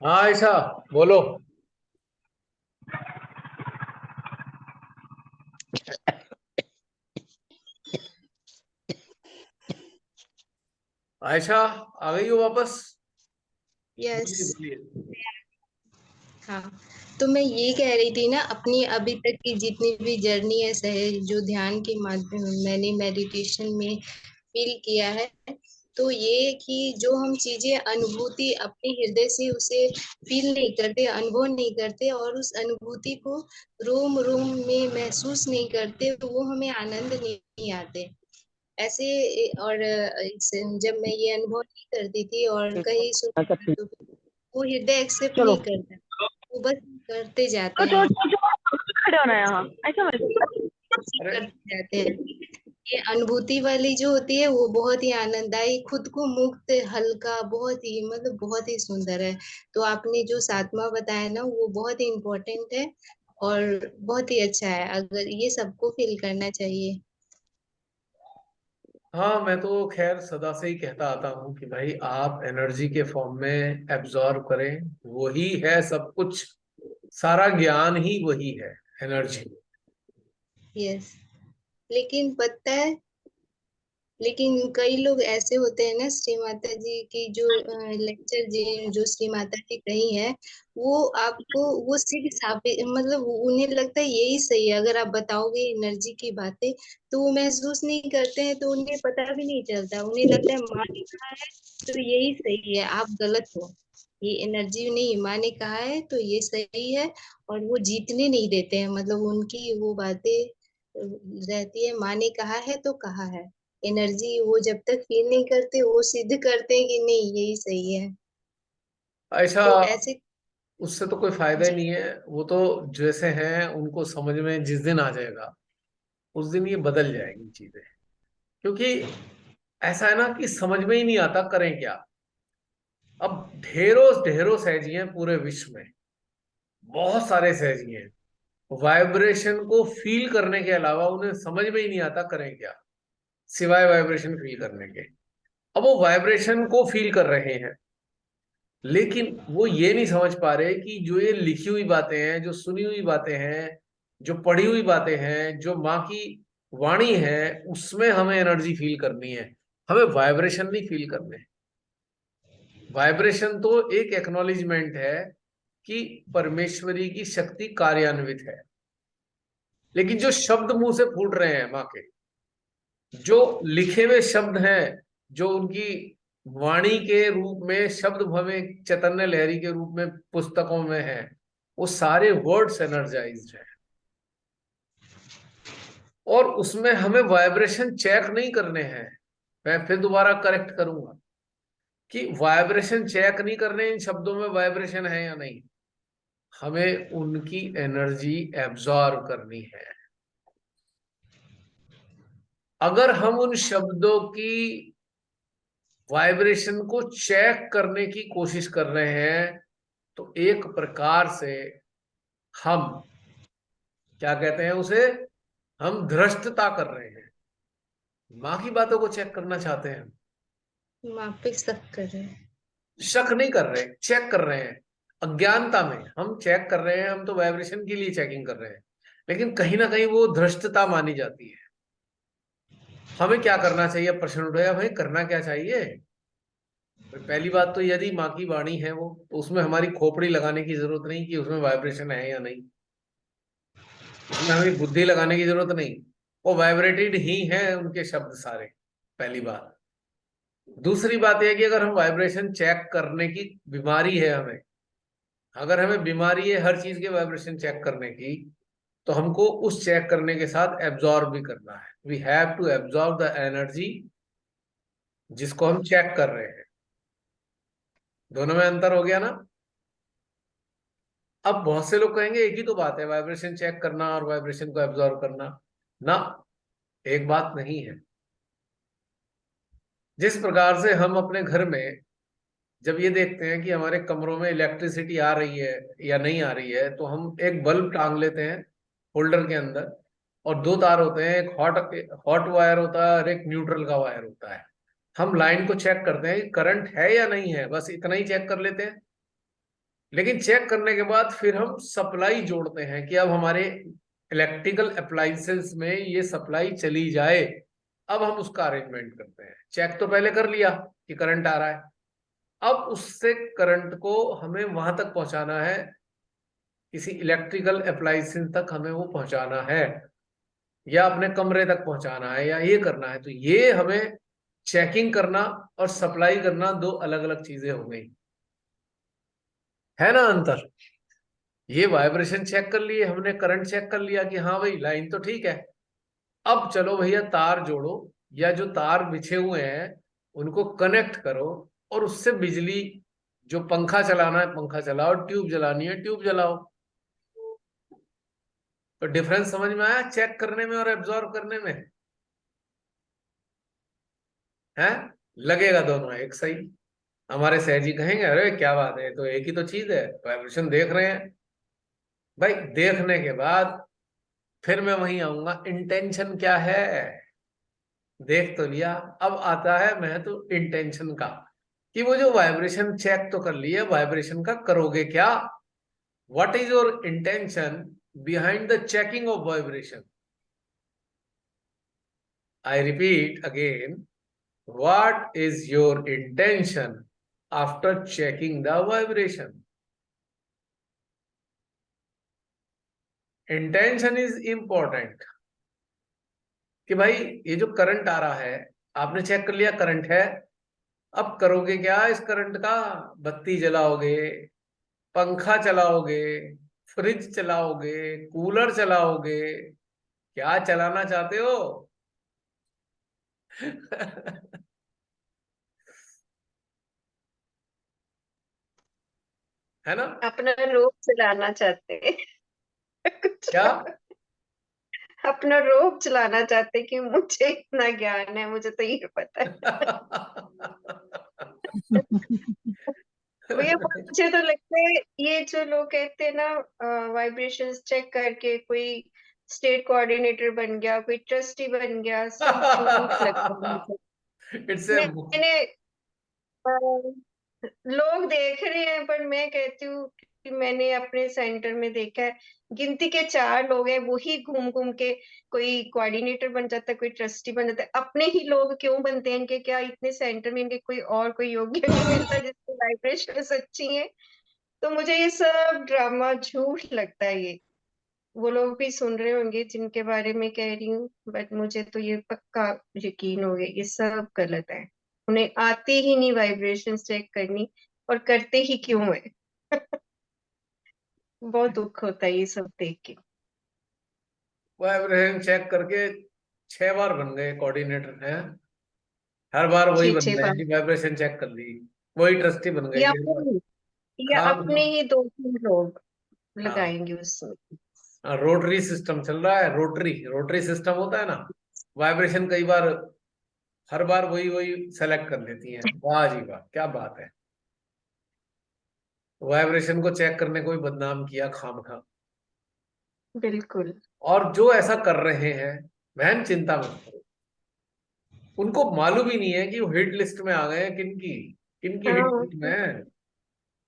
हाँ ऐसा बोलो। आयशा आ गई हो वापस? यस। बोलिए बोलिए। हाँ, तो मैं ये कह रही थी ना, अपनी अभी तक की जितनी भी जर्नी है सहे जो ध्यान के माध्यम मैंने मेडिटेशन में फील किया है, तो ये कि जो हम चीजें अनुभूति अपने हृदय से उसे फील नहीं करते, अनुभव नहीं करते और उस अनुभूति को रोम रोम में महसूस नहीं करते, तो वो हमें आनंद नहीं आते ऐसे। और जब मैं ये अनुभव नहीं करती थी और कहीं अच्छा सुनती ठीक। तो वो हृदय एक्सेप्ट चलो। नहीं करता, वो बस करते जाते अच्छा हैं, अच्छा अच्छा, खड़े होना है यहाँ ऐसा वैसे। अरे करते जाते हैं। ये अनुभूति वाली जो होती है वो बहुत ही आनंददायी, खुद को मुक्त, हल्का, बहुत ही मतलब बहुत ही सुंदर है। तो आपने जो सातवां बताया ना वो बहुत ही इम्पोर्टेंट है और बहुत ही अच्छा है, अगर ये सबको फील करना चाहिए। हाँ, मैं तो खैर सदा से ही कहता आता हूँ कि भाई आप एनर्जी के फॉर्म में एब्जॉर्ब करें। वही है सब कुछ। सारा ज्ञान ही वही है। एनर्जी। यस। लेकिन पता है, लेकिन कई लोग ऐसे होते हैं ना, श्री माता जी की जो लेक्चर जी जो श्री माता जी कही है, वो आपको वो सिर्फ साबित मतलब उन्हें लगता है यही सही है, अगर आप बताओगे एनर्जी की बातें तो वो महसूस नहीं करते हैं, तो उन्हें पता भी नहीं चलता, उन्हें लगता है माँ ने कहा है तो यही सही है, आप गलत हो। ये एनर्जी नहीं, माँ ने कहा है तो ये सही है। और वो जीतने नहीं देते हैं, मतलब उनकी वो बातें रहती है, माँ ने कहा है तो कहा है। एनर्जी वो जब तक फील नहीं करते वो सिद्ध करते हैं कि नहीं यही सही है। ऐसा तो ऐसे। उससे तो कोई फायदा ही जी। नहीं है। वो तो जैसे हैं उनको समझ में जिस दिन आ जाएगा उस दिन ये बदल जाएगी चीजें। क्योंकि ऐसा है ना कि समझ में ही नहीं आता करें क्या। अब ढेरों ढेरों सहजी हैं पूरे विश्व में। बहुत सारे सहजी हैं। वाइब्रेशन को फील करने के अलावा उन्हें समझ में ही नहीं आता करें क्या, सिवाय वाइब्रेशन फील करने के। अब वो वाइब्रेशन को फील कर रहे हैं, लेकिन वो ये नहीं समझ पा रहे कि जो ये लिखी हुई बातें हैं, जो सुनी हुई बातें हैं, जो पढ़ी हुई बातें हैं, जो माँ की वाणी है, उसमें हमें एनर्जी फील करनी है। हमें वाइब्रेशन नहीं फील करने। वाइब्रेशन तो एक एक्नॉलेजमेंट है कि परमेश्वरी की शक्ति कार्यान्वित है। लेकिन जो शब्द मुंह से फूट रहे हैं माँ के, जो लिखे हुए शब्द हैं, जो उनकी वाणी के रूप में शब्द हमें चैतन्य लहरी के रूप में पुस्तकों में है, वो सारे वर्ड्स एनर्जाइज्ड है। और उसमें हमें वाइब्रेशन चेक नहीं करने हैं। मैं फिर दोबारा करेक्ट करूंगा कि वाइब्रेशन चेक नहीं करने इन शब्दों में वाइब्रेशन है या नहीं। हमें उनकी एनर्जी एब्जॉर्ब करनी है। अगर हम उन शब्दों की वाइब्रेशन को चेक करने की कोशिश कर रहे हैं, तो एक प्रकार से हम क्या कहते हैं उसे, हम धृष्टता कर रहे हैं। माँ की बातों को चेक करना चाहते हैं। वहां पे शक कर रहे हैं। शक नहीं कर रहे, चेक कर रहे हैं। अज्ञानता में हम चेक कर रहे हैं, हम तो वाइब्रेशन के लिए चेकिंग कर रहे हैं। लेकिन कहीं ना कहीं वो धृष्टता मानी जाती है। हमें क्या करना चाहिए, प्रश्न उठाया भाई करना क्या चाहिए। पहली बात तो यदि माँ की वाणी है वो, तो उसमें हमारी खोपड़ी लगाने की जरूरत नहीं कि उसमें वाइब्रेशन है या नहीं। उसमें हमें बुद्धि लगाने की जरूरत नहीं। वो वाइब्रेटेड ही है उनके शब्द सारे। पहली बात। दूसरी बात यह कि अगर हम वाइब्रेशन चेक करने की बीमारी है हमें, अगर हमें बीमारी है हर चीज के वाइब्रेशन चेक करने की, तो हमको उस चेक करने के साथ एब्जॉर्ब भी करना है। We have to absorb the energy जिसको हम चेक कर रहे हैं। दोनों में अंतर हो गया ना। अब बहुत से लोग कहेंगे एक ही तो बात है, वाइब्रेशन चेक करना और वाइब्रेशन को एब्जॉर्ब करना। ना, एक बात नहीं है। जिस प्रकार से हम अपने घर में जब ये देखते हैं कि हमारे कमरों में इलेक्ट्रिसिटी आ रही है या नहीं आ रही है, तो हम एक बल्ब टांग लेते हैं होल्डर के अंदर। और दो तार होते हैं, एक हॉट हॉट वायर होता है और एक न्यूट्रल का वायर होता है। हम लाइन को चेक करते हैं कि करंट है या नहीं है, बस इतना ही चेक कर लेते हैं। लेकिन चेक करने के बाद फिर हम सप्लाई जोड़ते हैं कि अब हमारे इलेक्ट्रिकल अप्लायंसेस में ये सप्लाई चली जाए। अब हम उसका अरेंजमेंट करते हैं। चेक तो पहले कर लिया कि करंट आ रहा है, अब उससे करंट को हमें वहां तक पहुंचाना है, किसी इलेक्ट्रिकल अप्लायंसेस तक हमें वो पहुंचाना है, या अपने कमरे तक पहुंचाना है, या ये करना है। तो ये हमें चेकिंग करना और सप्लाई करना दो अलग अलग चीजें हो गई, है ना अंतर। ये वाइब्रेशन चेक कर लिए हमने, करंट चेक कर लिया कि हाँ भाई लाइन तो ठीक है। अब चलो भैया तार जोड़ो, या जो तार बिछे हुए हैं उनको कनेक्ट करो, और उससे बिजली, जो पंखा चलाना है पंखा चलाओ, ट्यूब जलानी है ट्यूब जलाओ। तो डिफरेंस समझ में आया चेक करने में और एब्जॉर्व करने में, है। लगेगा दोनों एक सही। हमारे सह जी कहेंगे अरे क्या बात है, तो एक ही तो चीज है, वाइब्रेशन देख रहे हैं। भाई देखने के बाद फिर मैं वहीं आऊंगा, इंटेंशन क्या है। देख तो लिया, अब आता है मैं तो इंटेंशन का, कि वो जो वाइब्रेशन चेक तो कर लिया, वाइब्रेशन का करोगे क्या। What is your intention behind the checking of vibration. I repeat again, what is your intention after checking the vibration. Intention is important, कि भाई ये जो करंट आ रहा है, आपने चेक कर लिया करंट है, अब करोगे क्या इस करंट का। बत्ती जलाओगे, पंखा चलाओगे, फ्रिज चलाओगे, कूलर चलाओगे, क्या चलाना चाहते हो। है ना। अपना रोब चलाना चाहते हैं। कुछ क्या। अपना रोब चलाना चाहते हैं कि मुझे इतना ज्ञान है, मुझे तो ये पता है। भैया मुझे तो लगता है ये जो लोग कहते हैं ना, वाइब्रेशंस चेक करके कोई स्टेट कोऑर्डिनेटर बन गया, कोई ट्रस्टी बन गया, सब झूठ लगता है मुझे। It's a. मैंने लोग देख रहे हैं, पर मैं कहती हूँ कि मैंने अपने सेंटर में देखा है, गिनती के 4 लोग हैं, वही घूम घूम के कोई कोऑर्डिनेटर बन जाता है, कोई ट्रस्टी बन जाता है। अपने ही लोग क्यों बनते हैं इनके, क्या इतने सेंटर में इनके कोई और कोई योग्य नहीं मिलता जिसकी वाइब्रेशन अच्छी है। तो मुझे ये सब ड्रामा झूठ लगता है। ये वो लोग भी सुन रहे होंगे जिनके बारे में कह रही हूँ, बट मुझे तो ये पक्का यकीन हो गया ये सब गलत है। उन्हें आती ही नहीं वाइब्रेशन चेक करनी, और करते ही क्यों है। बहुत दुख होता है ये सब देख के। वाइब्रेशन चेक करके 6 बार बन गए कोऑर्डिनेटर हैं। हर बार वही छह बन छह गए बार कि वाइब्रेशन चेक कर ली, वही ट्रस्टी बन गए या कि अपने या खाम अपने ही 2-3 लोग हाँ। लगाएंगे उसमें। रोटरी सिस्टम चल रहा है, रोटरी रोटरी सिस्टम होता है ना। वाइब्रेशन कई बार, हर बार वही वही सेलेक्ट कर लेती हैं। वाह जी वाह क्या बात है। वाइब्रेशन को चेक करने को भी बदनाम किया खाम खा। बिल्कुल। और जो ऐसा कर रहे हैं, बहन चिंता मत करो, उनको मालूम ही नहीं है कि वो हिट लिस्ट में आ गए हैं। किनकी, किनकी हिट हाँ, लिस्ट में है।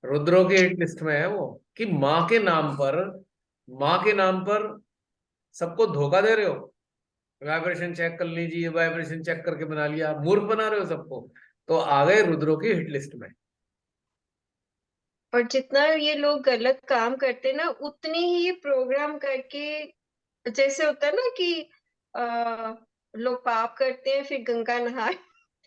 रुद्रों की हिट लिस्ट में है वो, कि माँ के नाम पर, माँ के नाम पर सबको धोखा दे रहे हो। वाइब्रेशन चेक कर लीजिए, वाइब्रेशन चेक करके बना लिया, मूर्ख बना रहे हो सबको। तो आ गए रुद्रों की हिट लिस्ट में। और जितना ये लोग गलत काम करते हैं ना, उतनी ही ये प्रोग्राम करके, जैसे होता है ना कि आ, लोग पाप करते हैं फिर गंगा नहाते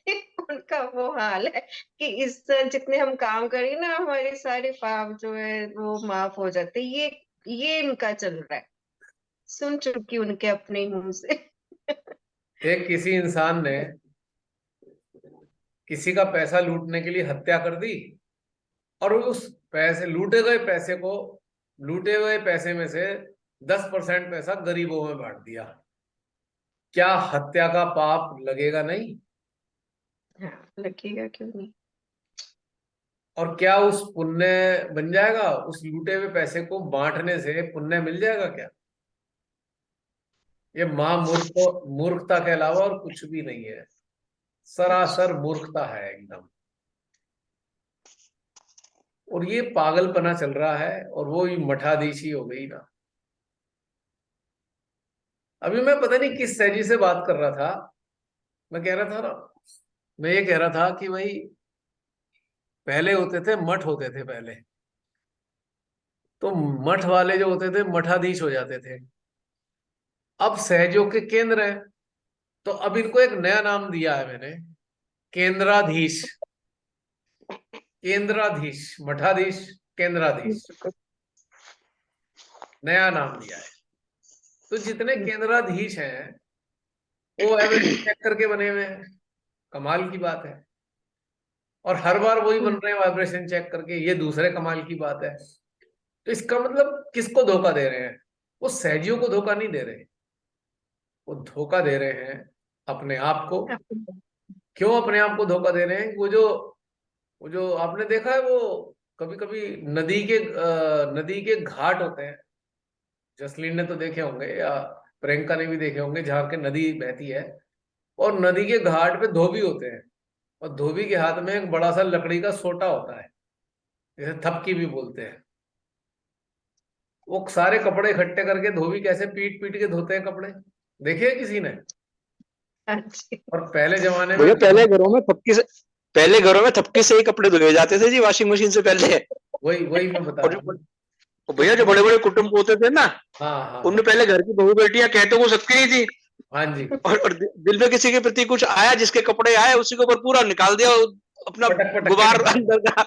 हैं, उनका वो हाल है कि इस जितने हम काम करें ना, हमारे सारे पाप जो है वो माफ हो जाते हैं। ये इनका चल रहा है, सुन चुकी उनके अपने ही मुंह से। एक किसी इंसान ने किसी का पैसा लूटने के लिए हत्या कर दी, और उस पैसे, लूटे गए पैसे को, लूटे हुए पैसे में से 10% पैसा गरीबों में बांट दिया। क्या हत्या का पाप लगेगा नहीं। हाँ, लगेगा क्यों नहीं। और क्या उस पुण्य बन जाएगा, उस लूटे हुए पैसे को बांटने से पुण्य मिल जाएगा क्या। ये मूर्खता के अलावा और कुछ भी नहीं है। सरासर मूर्खता है एकदम। और ये पागलपना चल रहा है, और वो ही मठाधीशी हो गई ना। अभी मैं पता नहीं किस सहजी से बात कर रहा था, मैं कह रहा था ना, मैं ये कह रहा था कि भाई पहले होते थे मठ, होते थे पहले, तो मठ वाले जो होते थे मठाधीश हो जाते थे। अब सहजों के केंद्र है, तो अब इनको एक नया नाम दिया है मैंने, केंद्राधीश। केंद्राधीश, मठाधीश, केंद्राधीश, नया नाम दिया है। तो जितने केंद्राधीश हैं वो एवरेज चेक करके बने हुए हैं, कमाल की बात है। और हर बार वही बन रहे हैं वाइब्रेशन चेक करके, ये दूसरे कमाल की बात है। तो इसका मतलब किसको धोखा दे रहे हैं? वो सहजियों को धोखा नहीं दे रहे, वो धोखा दे रहे हैं अपने आप को। क्यों अपने आप को धोखा दे रहे हैं? वो जो आपने देखा है, वो कभी कभी नदी के घाट होते हैं, जसलीन ने तो देखे होंगे या प्रियंका ने भी देखे होंगे, जहाँ के नदी बहती है और नदी के घाट पे धोबी होते हैं, और धोबी के हाथ में एक बड़ा सा लकड़ी का सोटा होता है, जैसे थपकी भी बोलते हैं। वो सारे कपड़े इकट्ठे करके धोबी कैसे पीट पीट के धोते हैं कपड़े, देखे हैं किसी ने? और पहले जमाने में भैया पहले घरों में थपकी से ही कपड़े धुले जाते थे जी, वॉशिंग मशीन से पहले। वही वही मैं बता और रहा हूँ। भैया जो बड़े बड़े कुटुंब होते थे ना, हाँ हाँ उनमें पहले घर की बहू बेटियां कहते वो सबकी नहीं थी, हाँ जी, और दिल में किसी के प्रति कुछ आया, जिसके कपड़े आए उसी के ऊपर पूरा निकाल दिया अपना पटक पटक के गुबार निकाल। अंदर का।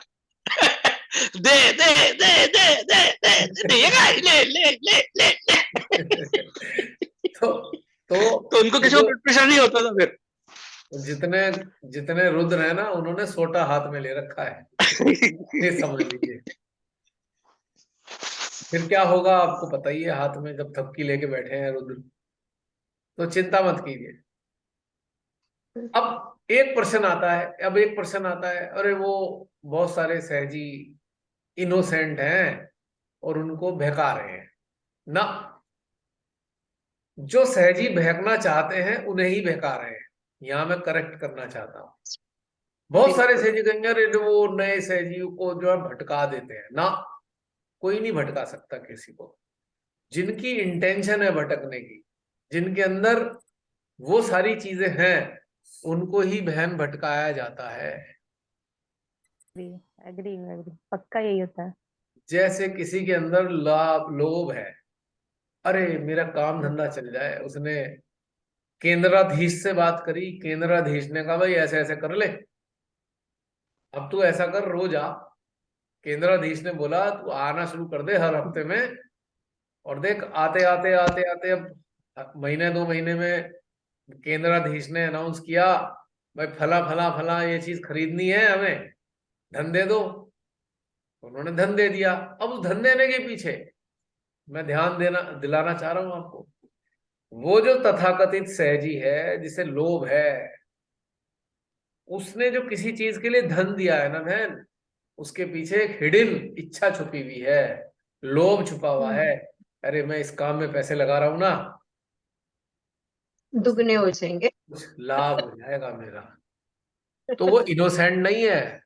दे दे दे दे दे दे देगा, ले ले ले ले ले। तो तो उनको किसी को प्रेशर नहीं होता था फिर। जितने जितने रुद्र है ना, उन्होंने सोटा हाथ में ले रखा है, ये समझ लीजिए। फिर क्या होगा आपको पता ही है, हाथ में जब थपकी लेके बैठे हैं रुद्र, तो चिंता मत कीजिए। अब एक प्रश्न आता है, अरे वो बहुत सारे सहजी इनोसेंट हैं और उनको बहका रहे हैं ना। जो सहजी बहकना चाहते हैं उन्हें ही बहका रहे हैं, यहां मैं करेक्ट करना चाहता हूं। बहुत सारे सहजी कहेंगे अरे जो वो नए सहजी को जो है भटका देते हैं ना, कोई नहीं भटका सकता किसी को। जिनकी इंटेंशन है भटकने की, जिनके अंदर वो सारी चीजें हैं, उनको ही बहन भटकाया जाता है। एग्री एग्री, पक्का यही होता है। जैसे किसी के अंदर लोभ है, अरे मेरा काम धंधा चल जाए, उसने केंद्राधीश से बात करी, केंद्राधीश ने कहा भाई ऐसे ऐसे कर ले, अब तू ऐसा कर, रोज आ। केंद्राधीश ने बोला तू आना शुरू कर दे हर हफ्ते में, और देख आते आते आते आते अब महीने 2 महीने में केंद्राधीश ने अनाउंस किया भाई फला फला फला ये चीज खरीदनी है, हमें धन दे दो। उन्होंने धन दे दिया। अब उस धन देने के पीछे मैं ध्यान देना दिलाना चाह रहा हूं आपको, वो जो तथाकथित सहजी है, जिसे लोभ है, उसने जो किसी चीज के लिए धन दिया है ना बहन, उसके पीछे एक हिडन इच्छा छुपी हुई है, लोभ छुपा हुआ है। अरे मैं इस काम में पैसे लगा रहा हूं ना, दुगने हो जाएंगे, कुछ लाभ हो जाएगा मेरा। तो वो इनोसेंट नहीं है,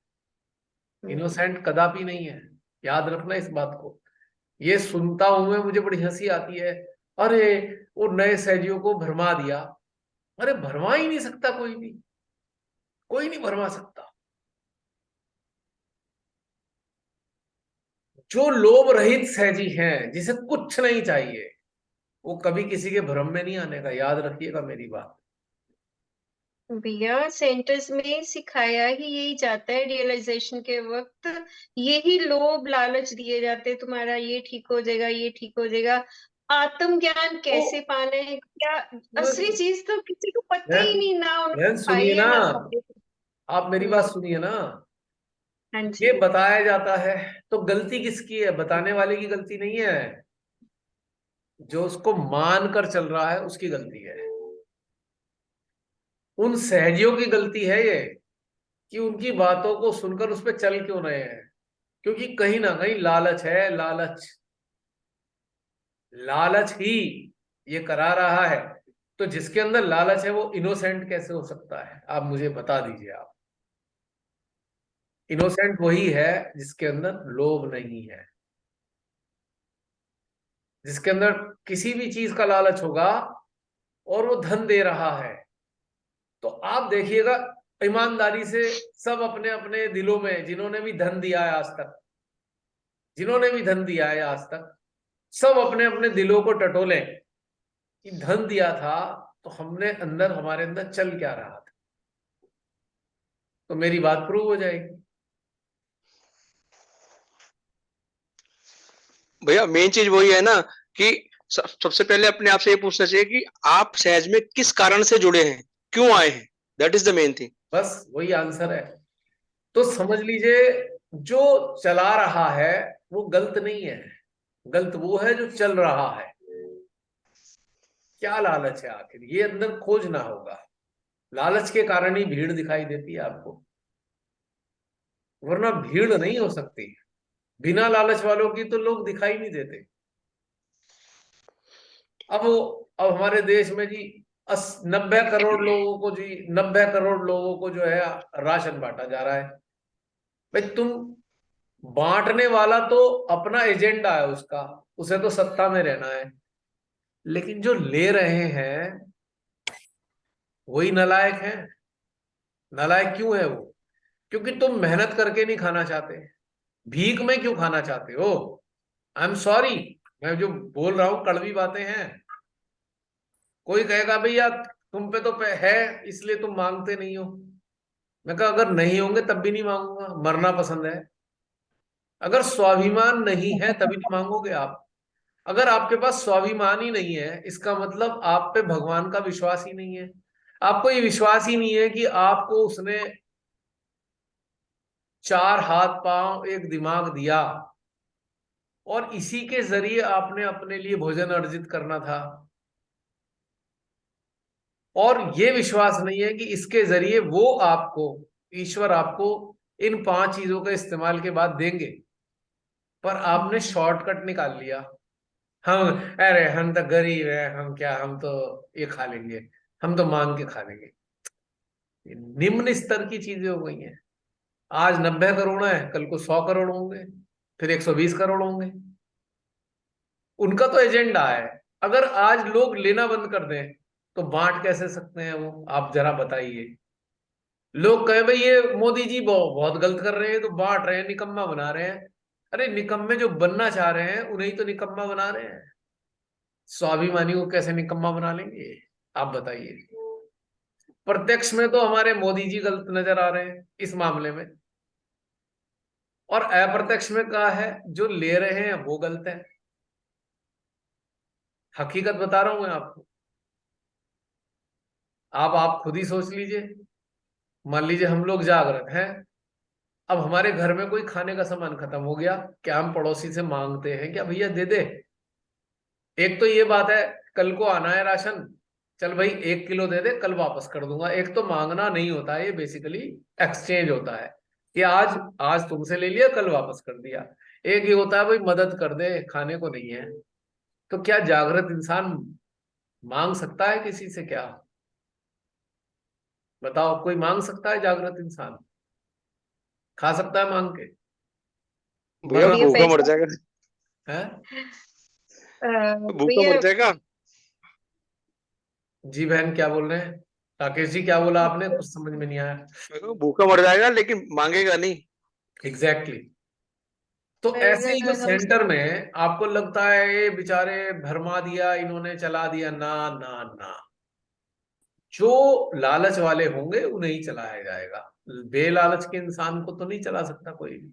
इनोसेंट कदापि नहीं है, याद रखना इस बात को। ये सुनता हूं मैं, मुझे बड़ी हंसी आती है, अरे वो नए सहजियों को भरमा दिया। अरे भरमा ही नहीं सकता कोई भी, कोई नहीं भरमा सकता। जो लोभ रहित सहजी हैं, जिसे कुछ नहीं चाहिए, वो कभी किसी के भ्रम में नहीं आने का, याद रखिएगा मेरी बात। भैया सेंटर्स में सिखाया ही यही जाता है, रियलाइजेशन के वक्त यही लोभ लालच दिए जाते हैं, तुम्हारा ये ठीक हो जाएगा, ये ठीक हो जाएगा। आत्मज्ञान कैसे पाना है, क्या असली चीज तो किसी को पता ही नहीं, ना बहन उन्होंने खाई सुनिए है ना, ना खाई है। आप मेरी बात सुनिए ना। हाँ ये जी, बताया जाता है तो गलती किसकी है? बताने वाले की गलती नहीं है, जो उसको मान कर चल रहा है उसकी गलती है। उन सहजियों की गलती है ये, कि उनकी बातों को सुनकर उस पर चल क्यों रहे हैं। क्योंकि कहीं ना कहीं लालच है, लालच, लालच ही ये करा रहा है। तो जिसके अंदर लालच है वो इनोसेंट कैसे हो सकता है? आप मुझे बता दीजिए आप। इनोसेंट वही है जिसके अंदर लोभ नहीं है, जिसके अंदर किसी भी चीज का लालच होगा और वो धन दे रहा है, तो आप देखिएगा ईमानदारी से सब अपने अपने दिलों में, जिन्होंने भी धन दिया है आज तक, जिन्होंने भी धन दिया है आज तक, सब अपने अपने दिलों को टटोलें कि धन दिया था तो हमने अंदर, हमारे अंदर चल क्या रहा था, तो मेरी बात प्रूव हो जाएगी। भैया मेन चीज वही है ना कि सबसे पहले अपने आप से ये पूछना चाहिए कि आप सहज में किस कारण से जुड़े हैं, क्यों आए हैं, that is the main thing. बस वही आंसर है। तो समझ लीजिए जो चला रहा है वो गलत नहीं है, गलत वो है जो चल रहा है। क्या लालच है आखिर, ये अंदर खोजना होगा। लालच के कारण ही भीड़ दिखाई देती है आपको, वरना भीड़ नहीं हो सकती। बिना लालच वालों की तो लोग दिखाई नहीं देते। अब हमारे देश में जी 90 करोड़ लोगों को, जी 90 करोड़ लोगों को जो है राशन बांटा जा रहा है। भाई तुम, बांटने वाला तो अपना एजेंडा है उसका, उसे तो सत्ता में रहना है, लेकिन जो ले रहे हैं वही नालायक है। नालायक क्यों है वो? क्योंकि तुम मेहनत करके नहीं खाना चाहते, भीख में क्यों खाना चाहते हो? आई एम सॉरी, मैं जो बोल रहा हूं कड़वी बातें हैं। कोई कहेगा भैया तुम पे तो है इसलिए तुम मांगते नहीं हो। मैं कहा अगर नहीं होंगे तब भी नहीं मांगूंगा, मरना पसंद है। अगर स्वाभिमान नहीं है तभी तो मांगोगे आप। अगर आपके पास स्वाभिमान ही नहीं है, इसका मतलब आप पे भगवान का विश्वास ही नहीं है। आपको ये विश्वास ही नहीं है कि आपको उसने 4 हाथ पांव एक दिमाग दिया और इसी के जरिए आपने अपने लिए भोजन अर्जित करना था, और ये विश्वास नहीं है कि इसके जरिए वो आपको, ईश्वर आपको इन 5 चीजों के इस्तेमाल के बाद देंगे। पर आपने शॉर्टकट निकाल लिया। हम, अरे हम तो गरीब हैं, हम क्या, हम तो ये खा लेंगे, हम तो मांग के खा लेंगे। निम्न स्तर की चीजें हो गई हैं। आज 90 करोड़ है, कल को 100 करोड़ होंगे, फिर 120 करोड़ होंगे। उनका तो एजेंडा है। अगर आज लोग लेना बंद कर दें तो बांट कैसे सकते हैं वो, आप जरा बताइए। लोग कहे भाई ये मोदी जी बहुत गलत कर रहे हैं तो बांट रहे हैं, निकम्मा बना रहे हैं। अरे निकम्मे जो बनना चाह रहे हैं उन्हें ही तो निकम्मा बना रहे हैं। स्वाभिमानी को कैसे निकम्मा बना लेंगे, आप बताइए। प्रत्यक्ष में तो हमारे मोदी जी गलत नजर आ रहे हैं इस मामले में, और अप्रत्यक्ष में कहा है जो ले रहे हैं वो गलत है। हकीकत बता रहा हूं मैं आपको। आप खुद ही सोच लीजिए। मान लीजिए हम लोग जागृत हैं, अब हमारे घर में कोई खाने का सामान खत्म हो गया, क्या हम पड़ोसी से मांगते हैं क्या भैया दे दे? एक तो ये बात है, कल को आना है राशन, चल भाई 1 किलो दे दे, कल वापस कर दूंगा। एक तो मांगना नहीं होता है, ये बेसिकली एक्सचेंज होता है कि आज आज तुमसे ले लिया, कल वापस कर दिया। एक ये होता है भाई मदद कर दे, खाने को नहीं है। तो क्या जागृत इंसान मांग सकता है किसी से? क्या बताओ, कोई मांग सकता है जागृत इंसान? खा सकता है मांग के? भैया मरना भैया भूखा मर पैसा जाएगा, है। भूखा भैया मर जाएगा। जी बहन क्या बोल रहे हैं? राकेश जी क्या बोला आपने? कुछ समझ में नहीं आया। भूखा मर जाएगा लेकिन मांगेगा नहीं। Exactly exactly. तो ऐसे ही जो पर हम सेंटर में आपको लगता है ये बेचारे भरमा दिया इन्होंने, चला दिया, ना ना ना। जो लालच वाले होंगे उन्हें ही चलाया जाएगा, बेलालच के इंसान को तो नहीं चला सकता कोई भी।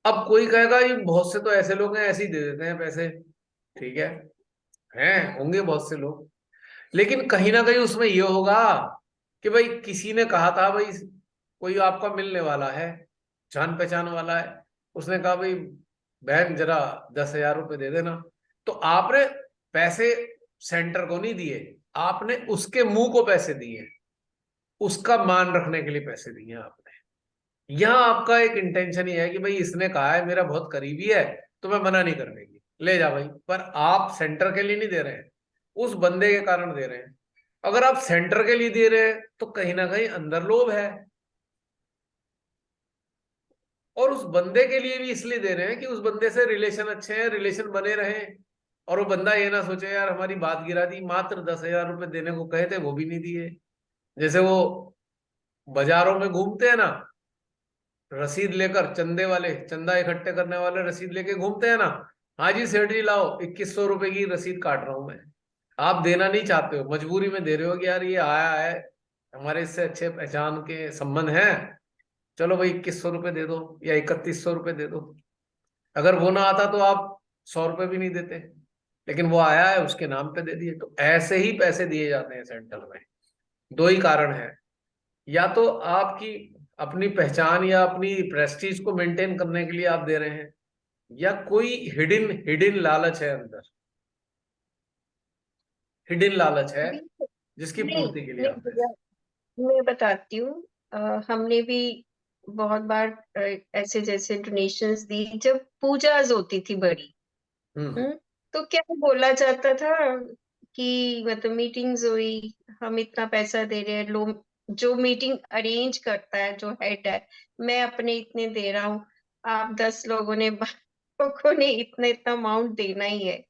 अब कोई कहेगा ये बहुत से तो ऐसे लोग हैं ऐसे ही दे देते हैं पैसे, ठीक है, हैं होंगे बहुत से लोग, लेकिन कहीं ना कहीं उसमें ये होगा कि भाई किसी ने कहा था भाई कोई आपका मिलने वाला है, जान पहचान वाला है, उसने कहा भाई बहन जरा 10,000 रुपए दे देना। तो आपने पैसे सेंटर को नहीं दिए, आपने उसके मुंह को पैसे दिए, उसका मान रखने के लिए पैसे दिए आपने। यहाँ आपका एक इंटेंशन ही है कि भाई इसने कहा है मेरा बहुत करीबी है तो मैं मना नहीं करने की, ले जा भाई। पर आप सेंटर के लिए नहीं दे रहे हैं, उस बंदे के कारण दे रहे हैं। अगर आप सेंटर के लिए दे रहे हैं तो कहीं ना कहीं अंदर लोभ है, और उस बंदे के लिए भी इसलिए दे रहे हैं कि उस बंदे से रिलेशन अच्छे हैं, रिलेशन बने रहे, और वो बंदा ये ना सोचे यार हमारी बात गिरा दी, मात्र 10,000 रुपए देने को कहे थे वो भी नहीं दिए। जैसे वो बाजारों में घूमते हैं ना, रसीद लेकर, चंदे वाले, चंदा इकट्ठे करने वाले रसीद लेके घूमते हैं ना, हाँ जी सेठ जी लाओ 2,100 रुपए की रसीद काट रहा हूं मैं। आप देना नहीं चाहते हो, मजबूरी में दे रहे हो कि यार ये आया है, हमारे इससे अच्छे पहचान के संबंध हैं, चलो भाई 2,100 रुपए दे दो या 3,100 रुपए दे दो। अगर वो ना आता तो आप 100 रुपए भी नहीं देते, लेकिन वो आया है उसके नाम पे दे दिए। तो ऐसे ही पैसे दिए जाते हैं सेंटर में। दो ही कारण है, या तो आपकी अपनी पहचान या अपनी प्रेस्टीज को मेंटेन करने के लिए आप दे रहे हैं, या कोई हिडन हिडन लालच है अंदर, हिडन लालच है भी- जिसकी नहीं पूर्ति के लिए नहीं आप दे रहे भैया, मैं बताती हूँ। हमने भी बहुत बार ऐसे जैसे डोनेशंस दी जब पूजाज होती थी बड़ी। हैं। तो क्या बोला जाता था कि मतलब मीटिंग्स हुई, हम इतना पैसा दे रहे हैं, लोग जो मीटिंग अरेंज करता है जो हेड है, मैं अपने इतने दे रहा हूँ, आप 10 लोगों ने लोगों ने इतना इतना अमाउंट देना ही है।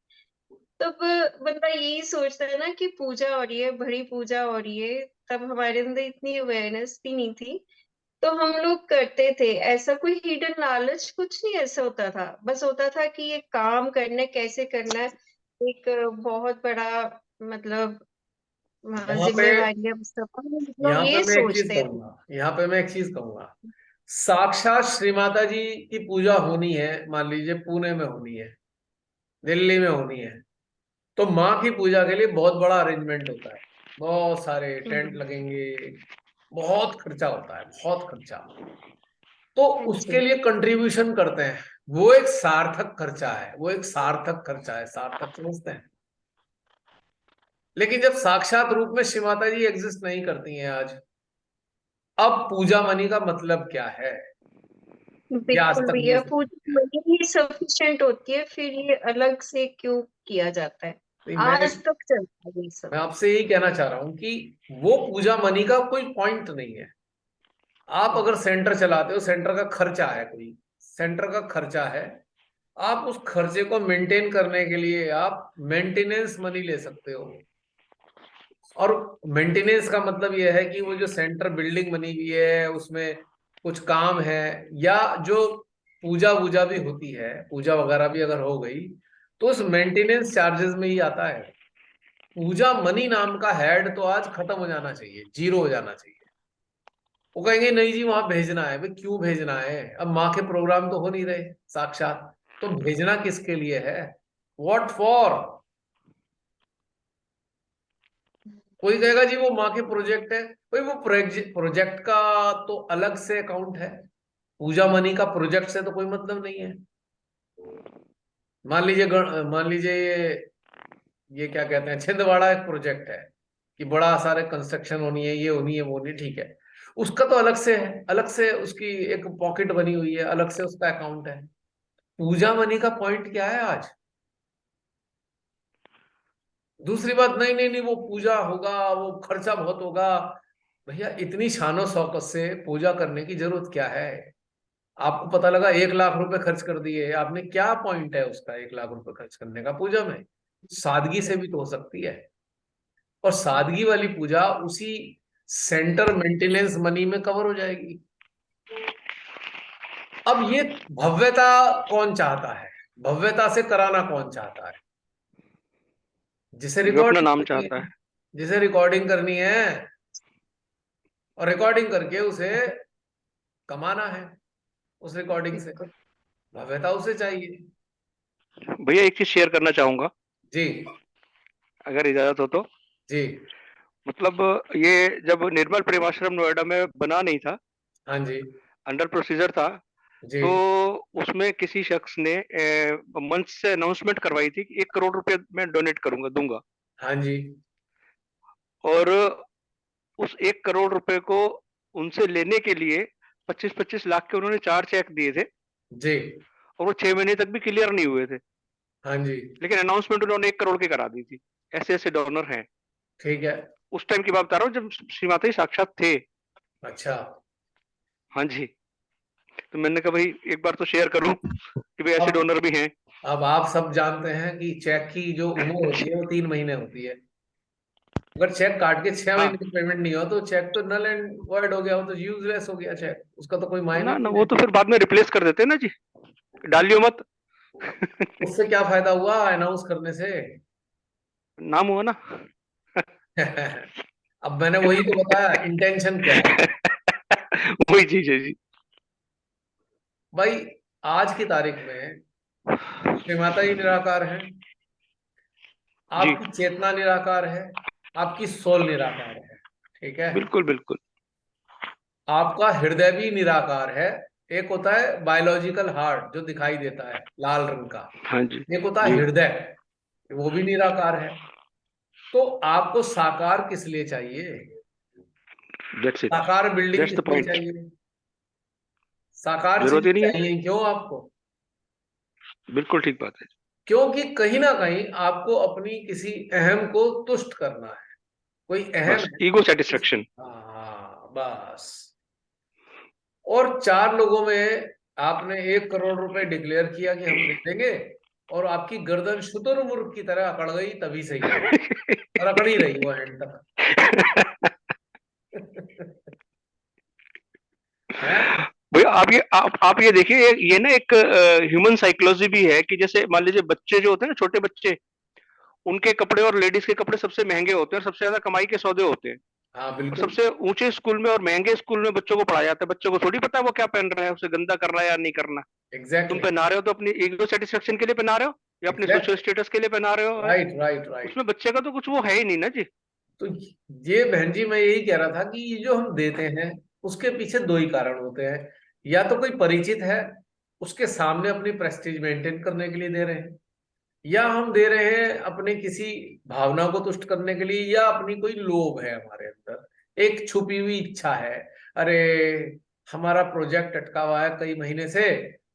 तब बंदा यही सोचता है ना कि पूजा हो रही है, बड़ी पूजा हो रही है। तब हमारे अंदर इतनी अवेयरनेस भी नहीं थी, तो हम लोग करते थे। ऐसा कोई हिडन लालच कुछ नहीं ऐसा होता था, बस होता था कि ये काम करना है, कैसे करना है। एक बहुत बड़ा मतलब यहाँ पे जिम्मेवारी है सब, हम लोग यहाँ पे ये मैं एक चीज सोचते थे। कहूंगा, यहाँ पे मैं एक चीज कहूंगा। साक्षात श्री माता जी की पूजा होनी है, मान लीजिए पुणे में होनी है, दिल्ली में होनी है, तो माँ की पूजा के लिए बहुत बड़ा अरेंजमेंट होता है, बहुत सारे टेंट हम्म, लगेंगे, बहुत खर्चा होता है, बहुत खर्चा। तो हाँ उसके जी। लिए कंट्रीब्यूशन करते हैं, वो एक सार्थक खर्चा है, वो एक सार्थक खर्चा है, सार्थक समझते हैं। लेकिन जब साक्षात रूप में श्री माता जी एग्जिस्ट नहीं करती हैं आज, अब पूजा मनी का मतलब क्या है, ये आज बिल्कुल तक नहीं भैया, समझ पूजा में आया। मनी ही सफिशिएंट होती है, फिर ये अलग से क्यों किया जाता है? नहीं, आज तक चलता है ये सब। मैं आपसे यही कहना चाह रहा हूं कि वो पूजा मनी का कोई पॉइंट नहीं है। आप अगर सेंटर चलाते हो, सेंटर का खर्चा है, कोई सेंटर का खर्चा है, आप उस खर्चे को मेंटेन करने के लिए आप मेंटेनेंस मनी ले सकते हो। और मेंटेनेंस का मतलब यह है कि वो जो सेंटर बिल्डिंग बनी हुई है उसमें कुछ काम है, या जो पूजा वूजा भी होती है, पूजा वगैरह भी अगर हो गई, तो उस मेंटेनेंस चार्जेस में ही आता है। पूजा मनी नाम का हेड तो आज खत्म हो जाना चाहिए, जीरो हो जाना चाहिए। वो कहेंगे नहीं जी वहां भेजना है, भाई क्यों भेजना है, अब माँ के प्रोग्राम तो हो नहीं रहे साक्षात, तो भेजना किसके लिए है, व्हाट फॉर। कोई कहेगा जी वो माँ के प्रोजेक्ट है, भाई वो प्रोजेक्ट का तो अलग से अकाउंट है, पूजा मनी का प्रोजेक्ट से तो कोई मतलब नहीं है। मान लीजिए ये क्या कहते हैं, छिंदवाड़ा एक प्रोजेक्ट है कि बड़ा सारे कंस्ट्रक्शन होनी है, ये होनी है, वो होनी है, ठीक है, उसका तो अलग से है, अलग से उसकी एक पॉकेट बनी हुई है, अलग से उसका अकाउंट है। पूजा मनी का पॉइंट क्या है आज। दूसरी बात, नहीं नहीं नहीं वो पूजा होगा, वो खर्चा बहुत होगा। भैया इतनी शानो शौकत से पूजा करने की जरूरत क्या है। आपको पता लगा 1 लाख रुपए खर्च कर दिए आपने, क्या पॉइंट है उसका 1 लाख रुपए खर्च करने का पूजा में। सादगी से भी तो हो सकती है, और सादगी वाली पूजा उसी सेंटर मेंटेनेंस मनी में कवर हो जाएगी। अब ये भव्यता कौन चाहता है, भव्यता से कराना कौन चाहता है, जिसे जो अपना रिकॉर्डिंग नाम करनी चाहता है, है। जिसे रिकॉर्डिंग करनी है, और रिकॉर्डिंग करके उसे कमाना है, उस रिकॉर्डिंग से बिल्कुल। भव्यता उसे चाहिए। भैया एक चीज शेयर करना चाहूंगा, जी अगर इजाजत हो तो। जी। मतलब ये जब निर्मल प्रेमाश्रम नोएडा में बना नहीं था, हाँ जी। अंडर प्रोसीजर था, जी। तो उसमें किसी शख्स ने मंच से अनाउंसमेंट करवाई थी कि 1 करोड़ रुपए मैं डोनेट करूंगा, दूंगा। हाँ जी। और उस 1 करोड़ रुपए को उनसे लेने के लिए 25-25 लाख के उन्होंने 4 चेक दिए थे, जी। और वो 6 महीने तक भी क्लियर नहीं हुए थे। हाँ जी। लेकिन अनाउंसमेंट उन्होंने 1 करोड़ की करा दी थी। ऐसे ऐसे डोनर हैं। ठीक है। उस टाइम की बात बता रहा हूँ जब श्री माता जी साक्षात थे। अच्छा। हाँ जी। तो मैंने कहा भाई एक बार तो शेयर करूं कि भाई ऐसे अब डोनर भी हैं। अब आप सब जानते हैं कि चेक की जो उम्र होती है वो 3 महीने होती है। अगर चेक काट के 6 महीने हाँ की पेमेंट नहीं हो तो चेक तो नल एंड वॉइड हो गया, वो तो यूजलेस हो गया चेक, उसका तो कोई मायने ना ही ना, नहीं वो है। तो फिर बाद में रिप्लेस कर देते हैं ना जी, डालियो मत। उससे क्या फायदा हुआ अनाउंस करने से? नाम हुआ ना। अब मैंने वही तो बताया इंटेंशन क्या है। वही चीज है जी। भाई आज की तारीख में श्री माता जी निराकार है, जी आपकी चेतना निराकार है, आपकी सोल निराकार है, ठीक है। बिल्कुल बिल्कुल। आपका हृदय भी निराकार है। एक होता है बायोलॉजिकल हार्ट जो दिखाई देता है लाल रंग का, हाँ जी एक होता है जी। हृदय, वो भी निराकार है। तो आपको साकार किस लिए चाहिए? दैट्स इट, साकार बिल्डिंग दैट्स किस द लिए पॉइंट। चाहिए? साकार जरूरत चीज ही नहीं है। चाहिए क्यों आपको? बिल्कुल ठीक बात है। क्योंकि कहीं ना कहीं आपको अपनी किसी अहम को तुष्ट करना है। कोई अहम बस है ईगो सेटिस्फेक्शन। हाँ बस। और 4 लोगों में आपने 1 करोड़ रुपए डिक्लेयर किया कि हम दे देंगे, और आपकी गर्दन शुतुरमुर्ग की तरह अकड़ गई तभी सही, और अकड़ ही रही वो एंड तक। है। भैया आप ये देखिए, ये ना एक ह्यूमन साइकोलॉजी भी है कि जैसे मान लीजिए बच्चे जो होते हैं ना, छोटे बच्चे, उनके कपड़े और लेडीज के कपड़े सबसे महंगे होते हैं और सबसे ज्यादा कमाई के सौदे होते हैं। हाँ और बिल्कुल। सबसे ऊंचे स्कूल में और महंगे स्कूल में बच्चों को पढ़ाया जाता है। बच्चों को थोड़ी पता है वो क्या पहन रहा है, उसे गंदा कर रहा है या नहीं करना। तुम एग्जैक्टली। पहना रहे हो तो अपनी ईगो सेटिस्फेक्शन के लिए पहना रहे हो या अपने सोशल एग्जैक्ट। स्टेटस के लिए पहना रहे हो, है? Right right right. उसमें बच्चे का तो कुछ वो है ही नहीं ना जी। तो ये बहन जी मैं यही कह रहा था कि ये जो हम देते हैं उसके पीछे 2 ही कारण होते हैं। या तो कोई परिचित है, उसके सामने अपनी प्रेस्टीज मेंटेन करने के लिए दे रहे हैं, या हम दे रहे हैं अपने किसी भावना को तुष्ट करने के लिए, या अपनी कोई लोभ है हमारे अंदर, एक छुपी हुई इच्छा है। अरे हमारा प्रोजेक्ट अटका हुआ है कई महीने से,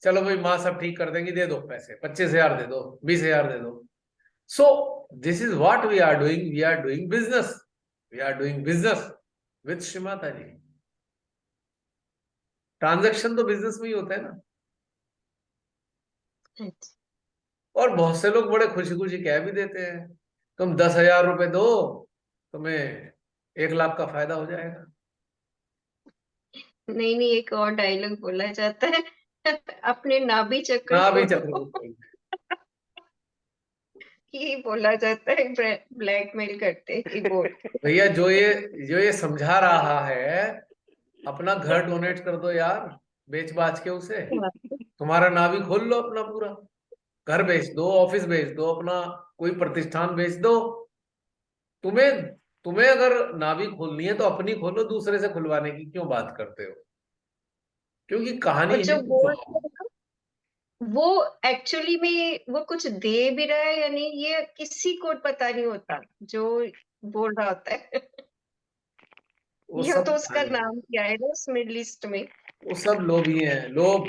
चलो भाई माँ सब ठीक कर देंगी, दे दो पैसे, 25,000 दे दो, 20,000 दे दो। So this is what we are doing. We are doing business. We are doing business with Shri Mata ji. Transaction तो बिजनेस में ही होता है ना। और बहुत से लोग बड़े खुशी खुशी कह भी देते हैं, तुम 10,000 रुपए दो, तुम्हें 1 लाख का फायदा हो जाएगा। नहीं नहीं, एक और डायलॉग बोला जाता है अपने नाभि चक्र ना भी खोलो चक्र को खोल। ही बोला जाता है, ब्लैकमेल करते ही बोल के। भैया जो ये समझा रहा है, अपना घर डोनेट कर दो यार, बेच बाच के उसे। तुम्हारा नाभि खोल लो अपना पूरा, घर बेच दो, ऑफिस बेच दो, अपना कोई प्रतिष्ठान बेच दो। तुम्हें तुम्हें अगर नाभि खोलनी है तो अपनी खोलो, दूसरे से खुलवाने की क्यों बात करते हो? क्योंकि कहानी और है जो कुछ बोल और। वो एक्चुअली में वो कुछ दे भी रहा है या नहीं, ये किसी को पता नहीं होता जो बोल रहा होता है। वो ये सब तो उसका कहानी है, नाम क्या है ना उसमें लिस्ट में। वो सब लोभी हैं लोग।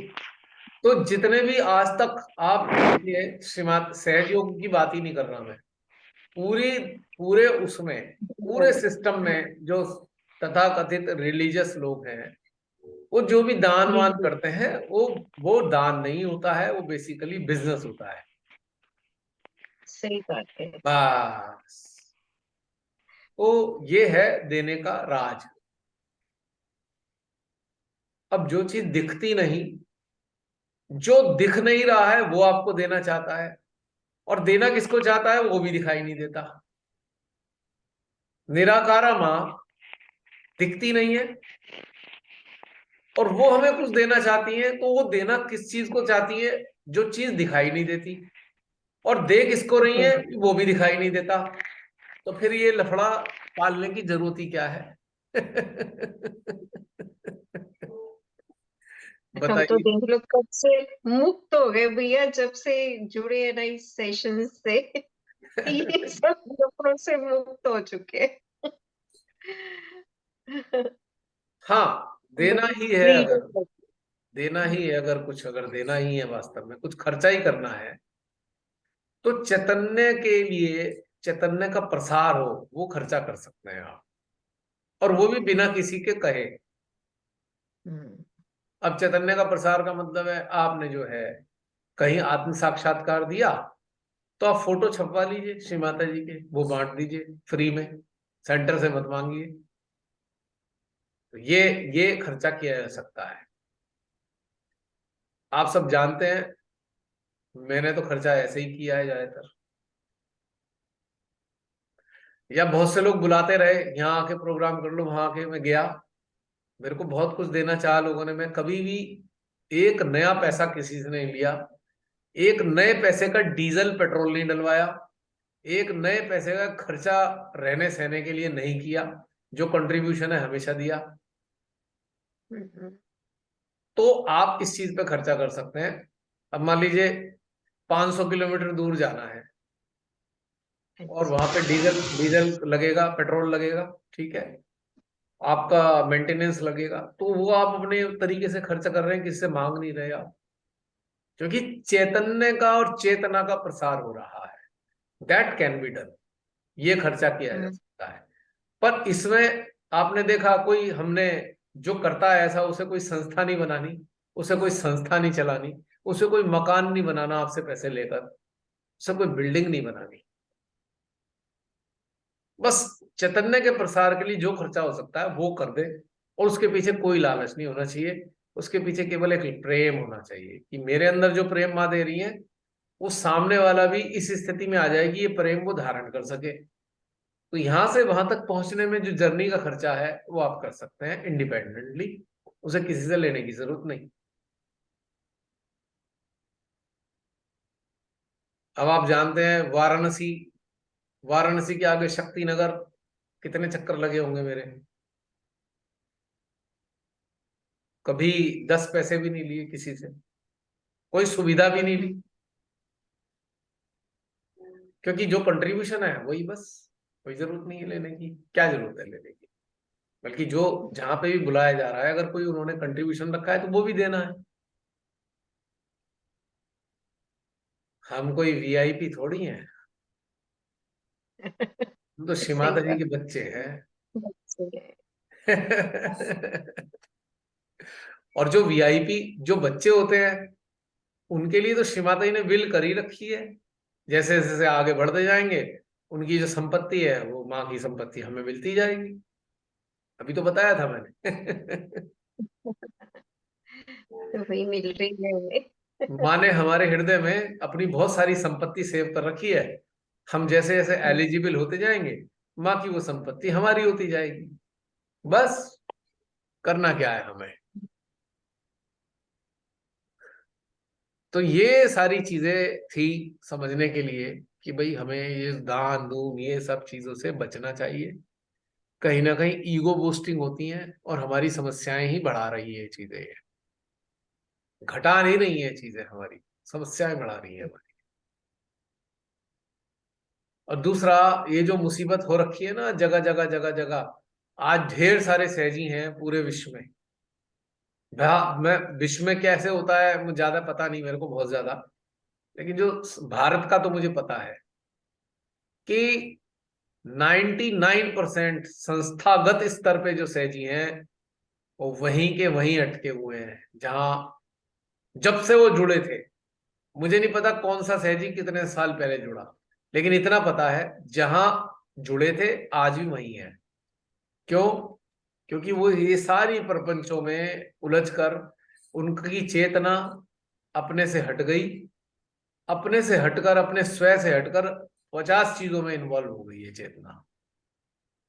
तो जितने भी आज तक आप देखिए, श्रीमात सहज योग की बात ही नहीं कर रहा मैं, पूरी पूरे उसमें पूरे सिस्टम में जो तथाकथित रिलीजियस लोग हैं, वो जो भी दान जी वान जी, करते हैं, वो दान नहीं होता है, वो बेसिकली बिजनेस होता है। सही बात है। बस। तो ये है देने का राज। अब जो चीज दिखती नहीं, जो दिख नहीं रहा है वो आपको देना चाहता है, और देना किसको चाहता है वो भी दिखाई नहीं देता। निराकारा माँ दिखती नहीं है, और वो हमें कुछ देना चाहती है, तो वो देना किस चीज को चाहती है? जो चीज दिखाई नहीं देती। और दे किसको रही है बिल्कुल। वो भी दिखाई नहीं देता। तो फिर ये लफड़ा पालने की जरूरत ही क्या है? हम तो बताइए। देख लो कब से मुक्त हो गए भैया, जब से जुड़े हैं ना इस सेशन से। ये सब लोगों से मुक्त हो चुके हैं। हाँ देना बड़ी ही है, अगर फ्रीडम। देना ही है, अगर कुछ अगर देना ही है, वास्तव में कुछ खर्चा ही करना है, तो चैतन्य के लिए, चैतन्य का प्रसार हो, वो खर्चा कर सकते हैं आप, और वो भी बिना किसी के कहे। अब चैतन्य का प्रसार का मतलब है आपने जो है कहीं आत्म साक्षात्कार दिया तो आप फोटो छपवा लीजिए श्री माता जी के, वो बांट दीजिए फ्री में, सेंटर से मत मांगिए। तो ये खर्चा किया जा सकता है। आप सब जानते हैं, मैंने तो खर्चा ऐसे ही किया है ज्यादातर। या बहुत से लोग बुलाते रहे, यहाँ आके प्रोग्राम कर लो, वहां आके मैं गया, मेरे को बहुत कुछ देना चाहा लोगों ने, मैं कभी भी एक नया पैसा किसी से नहीं लिया, एक नए पैसे का डीजल पेट्रोल नहीं डलवाया, एक नए पैसे का खर्चा रहने सहने के लिए नहीं किया। जो कंट्रीब्यूशन है हमेशा दिया। तो आप इस चीज पे खर्चा कर सकते हैं। अब मान लीजिए 500 किलोमीटर दूर जाना है और वहां पे डीजल डीजल लगेगा, पेट्रोल लगेगा, ठीक है, आपका मेंटेनेंस लगेगा, तो वो आप अपने तरीके से खर्च कर रहे हैं, किससे मांग नहीं रहे आप, क्योंकि चैतन्य का और चेतना का प्रसार हो रहा है। दैट कैन बी डन, ये खर्चा किया जा सकता है। पर इसमें आपने देखा कोई, हमने जो करता है ऐसा, उसे कोई संस्था नहीं बनानी, उसे कोई संस्था नहीं चलानी, उसे कोई मकान नहीं बनाना आपसे पैसे लेकर, उसे कोई बिल्डिंग नहीं बनानी। बस चैतन्य के प्रसार के लिए जो खर्चा हो सकता है वो कर दे, और उसके पीछे कोई लालच नहीं होना चाहिए। उसके पीछे केवल एक प्रेम होना चाहिए कि मेरे अंदर जो प्रेम माँ दे रही है, वो सामने वाला भी इस स्थिति में आ जाएगी, ये प्रेम वो धारण कर सके। तो यहां से वहां तक पहुंचने में जो जर्नी का खर्चा है वो आप कर सकते हैं इंडिपेंडेंटली, उसे किसी से लेने की जरूरत नहीं। अब आप जानते हैं वाराणसी, वाराणसी के आगे शक्ति नगर, कितने चक्कर लगे होंगे मेरे, कभी 10 पैसे भी नहीं लिए किसी से, कोई सुविधा भी नहीं ली, क्योंकि जो कंट्रीब्यूशन है वही बस, कोई जरूरत नहीं है लेने की, क्या जरूरत है लेने की। बल्कि जो जहां पे भी बुलाया जा रहा है, अगर कोई उन्होंने कंट्रीब्यूशन रखा है तो वो भी देना है। हम कोई वीआईपी थोड़ी हैं, हम तो श्री सही माता जी बात। के बच्चे हैं। सही है। और जो वीआईपी जो बच्चे होते हैं, उनके लिए तो श्री माता जी ने विल कर ही रखी है, जैसे जैसे आगे बढ़ते जाएंगे उनकी जो संपत्ति है वो माँ की संपत्ति हमें मिलती जाएगी। अभी तो बताया था मैंने। तो वही मिल रही है हमें। माँ ने हमारे हृदय में अपनी बहुत सारी संपत्ति सेव कर रखी है। हम जैसे जैसे एलिजिबल होते जाएंगे, माँ की वो संपत्ति हमारी होती जाएगी। बस करना क्या है हमें। तो ये सारी चीजें थी समझने के लिए कि भाई हमें ये दान दून ये सब चीजों से बचना चाहिए। कहीं ना कहीं ईगो बूस्टिंग होती हैं और हमारी समस्याएं ही बढ़ा रही है ये चीजें, ये घटा नहीं रही है चीजें, हमारी समस्याएं बढ़ा रही है हमारी। और दूसरा, ये जो मुसीबत हो रखी है ना जगह जगह जगह जगह, आज ढेर सारे सहजी हैं पूरे विश्व में। मैं विश्व में कैसे होता है मुझे ज्यादा पता नहीं, मेरे को बहुत ज्यादा, लेकिन जो भारत का तो मुझे पता है कि 99% संस्थागत स्तर पे जो सहजी हैं वो वहीं के वहीं अटके हुए हैं जहां जब से वो जुड़े थे। मुझे नहीं पता कौन सा सहजी कितने साल पहले जुड़ा, लेकिन इतना पता है जहां जुड़े थे आज भी वही है। क्यों? क्योंकि वो ये सारी प्रपंचों में उलझकर उनकी चेतना अपने से हट गई, अपने से हटकर अपने स्वयं से हटकर 50 चीजों में इन्वॉल्व हो गई है चेतना।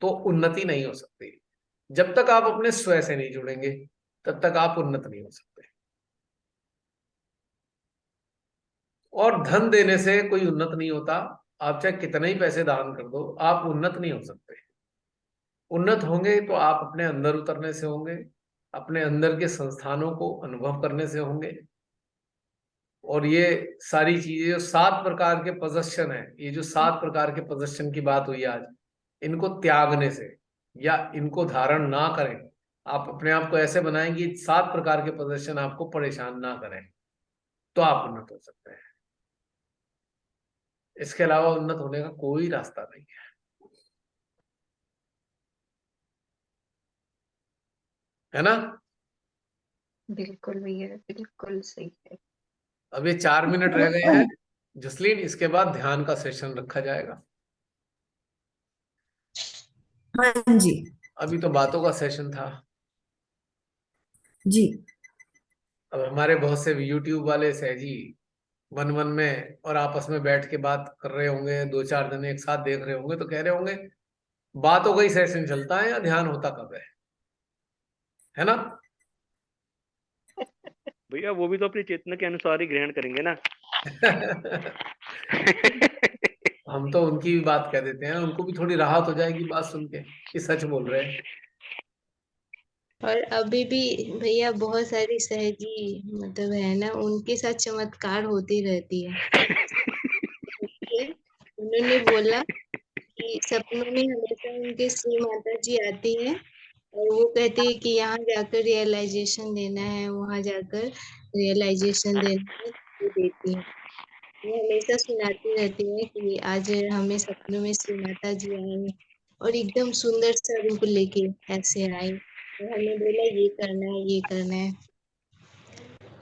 तो उन्नति नहीं हो सकती जब तक आप अपने स्वयं से नहीं जुड़ेंगे, तब तक आप उन्नत नहीं हो सकते। और धन देने से कोई उन्नत नहीं होता। आप चाहे कितने ही पैसे दान कर दो, आप उन्नत नहीं हो सकते। उन्नत होंगे तो आप अपने अंदर उतरने से होंगे, अपने अंदर के संस्थानों को अनुभव करने से होंगे। और ये सारी चीजें जो 7 प्रकार के पोजेशन है, ये जो 7 प्रकार के पोजेशन की बात हुई आज, इनको त्यागने से या इनको धारण ना करें, आप अपने आप को ऐसे बनाएं कि 7 प्रकार के पोजेशन आपको परेशान ना करें, तो आप उन्नत हो सकते हैं। इसके अलावा उन्नत होने का कोई रास्ता नहीं है ना? बिल्कुल भैया, बिल्कुल सही है। अब ये 4 मिनट रह गए हैं जसलीन, इसके बाद ध्यान का सेशन रखा जाएगा। हाँ जी। अभी तो बातों का सेशन था। जी। अब हमारे बहुत से यूट्यूब वाले सहजी मन मन में और आपस में बैठ के बात कर रहे होंगे, 2-4 दिन एक साथ देख रहे होंगे, तो कह रहे होंगे बातों का ही सेशन चलता है या ध्यान होता कब है ना? भैया वो भी तो अपनी चेतना के अनुसार ही ग्रहण करेंगे ना। हम तो उनकी भी बात कह देते हैं, उनको भी थोड़ी राहत हो जाएगी बात सुन के कि सच बोल रहे हैं। और अभी भी भैया बहुत सारी सहजी मतलब है ना, उनके साथ चमत्कार होती रहती है। उन्होंने बोला कि सपनों में हमेशा उनके श्री माता जी आती हैं और वो कहती है कि यहाँ जाकर रियलाइजेशन देना है, वहां जाकर रियलाइजेशन देना है, वो देती है। वो हमेशा सुनाती रहती है कि आज हमें सपनों में श्री माता जी आई और एकदम सुंदर सा रूप लेके ऐसे आई और हमें बोला ये करना है, ये करना है।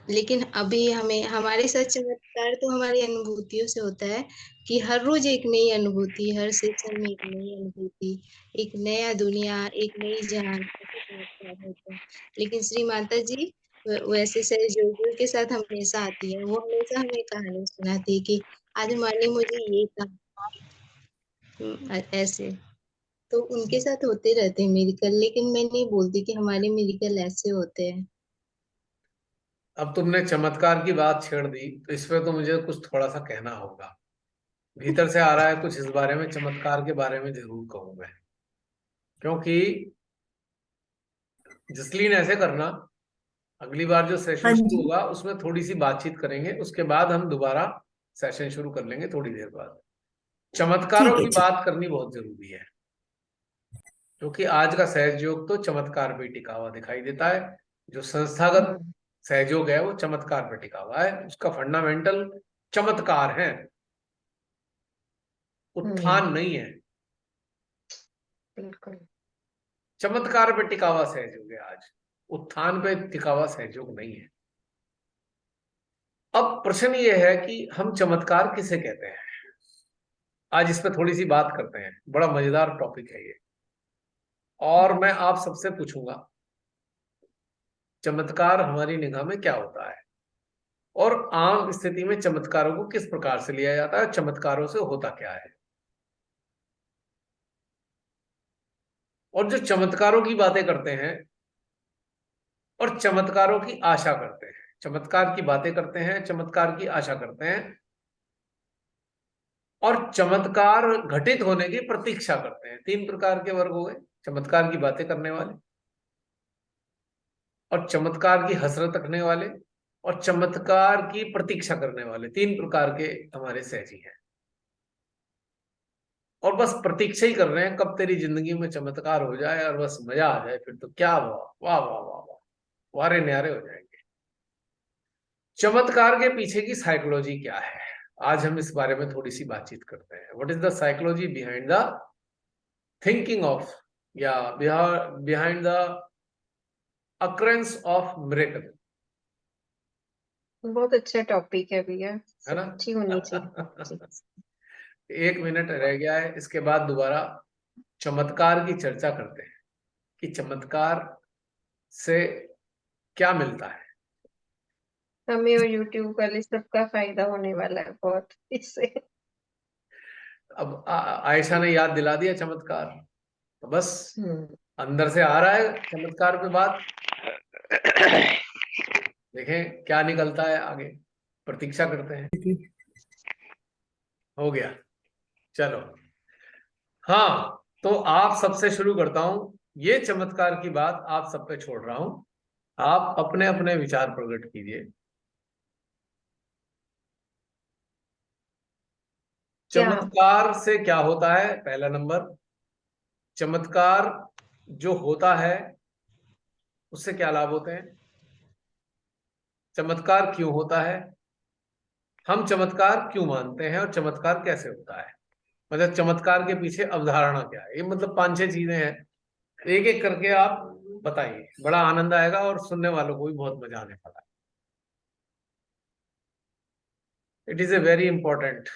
लेकिन अभी हमें हमारे साथ चमत्कार तो हमारी अनुभूतियों से होता है कि हर रोज एक नई अनुभूति, हर सेशन में एक नई अनुभूति, एक नया दुनिया, एक नई जान, ऐसे चमत्कार होते हैं। लेकिन श्री माता जी वैसे सहयोगियों के साथ हमेशा आती है। वो हमेशा हमें कहानी सुनाती है कि आज माँ ने मुझे ये कहा, ऐसे। तो उनके साथ होते रहते हैं मेरिकल, लेकिन मैं नहीं बोलती कि हमारे मेरिकल ऐसे होते हैं। अब तुमने चमत्कार की बात छेड़ दी, तो इसमें तो मुझे कुछ थोड़ा सा कहना होगा। भीतर से आ रहा है कुछ, इस बारे में, चमत्कार के बारे में जरूर कहूँ मैं। क्योंकि जसलीन ऐसे करना, अगली बार जो सेशन हाँ शुरू जी। होगा उसमें थोड़ी सी बातचीत करेंगे, उसके बाद हम दोबारा सेशन शुरू कर लेंगे थोड़ी देर बाद। चमत्कारों ठीक है की जी। बात करनी बहुत जरूरी है, क्योंकि आज का सहयोग तो चमत्कार पे टिका हुआ दिखाई देता है। जो संस्थागत सहयोग है वो चमत्कार पे टिका हुआ है, उसका फंडामेंटल चमत्कार है, उत्थान नहीं है। बिल्कुल। चमत्कार पे टिका हुआ सहयोग है आज, उत्थान पे टिका हुआ सहयोग नहीं है। अब प्रश्न ये है कि हम चमत्कार किसे कहते हैं। आज इस पे थोड़ी सी बात करते हैं, बड़ा मजेदार टॉपिक है ये। और मैं आप सबसे पूछूंगा चमत्कार हमारी निगाह में क्या होता है, और आम स्थिति में चमत्कारों को किस प्रकार से लिया जाता है, चमत्कारों से होता क्या है। और जो चमत्कारों की बातें करते हैं और चमत्कारों की आशा करते हैं, चमत्कार की बातें करते हैं, चमत्कार की आशा करते हैं, और चमत्कार घटित होने की प्रतीक्षा करते हैं। 3 प्रकार के वर्ग हो गए, चमत्कार की बातें करने वाले, और चमत्कार की हसरत रखने वाले, और चमत्कार की प्रतीक्षा करने वाले। 3 प्रकार के हमारे सहजी हैं, और बस प्रतीक्षा ही कर रहे हैं कब तेरी जिंदगी में चमत्कार हो जाए और बस मजा आ जाए, फिर तो क्या वाह वाह वाह वाह वाह, वारे न्यारे हो जाएंगे। चमत्कार के पीछे की साइकोलॉजी क्या है, आज हम इस बारे में थोड़ी सी बातचीत करते हैं। What is the psychology behind the thinking of, या behind the occurrence of miracle. बहुत अच्छा टॉपिक है भैया, है ना? अच्छी होनी चाहिए। 1 मिनट रह गया है, इसके बाद दोबारा चमत्कार की चर्चा करते हैं कि चमत्कार से क्या मिलता है। हमें और यूट्यूब वाले सबका फायदा होने वाला है बहुत इससे। अब आयशा ने याद दिला दिया चमत्कार, तो बस अंदर से आ रहा है चमत्कार पे बात। देखें क्या निकलता है आगे, प्रतीक्षा करते हैं। हो गया, चलो। हाँ, तो आप सबसे शुरू करता हूं, ये चमत्कार की बात आप सब पे छोड़ रहा हूं, आप अपने अपने विचार प्रकट कीजिए। चमत्कार से क्या होता है? पहला नंबर, चमत्कार जो होता है उससे क्या लाभ होते हैं, चमत्कार क्यों होता है, हम चमत्कार क्यों मानते हैं, और चमत्कार कैसे होता है। मतलब चमत्कार के पीछे अवधारणा क्या है। ये मतलब 5-6 चीजें हैं, एक एक करके आप बताइए, बड़ा आनंद आएगा और सुनने वालों को भी बहुत मजा आने वाला है। It is a very important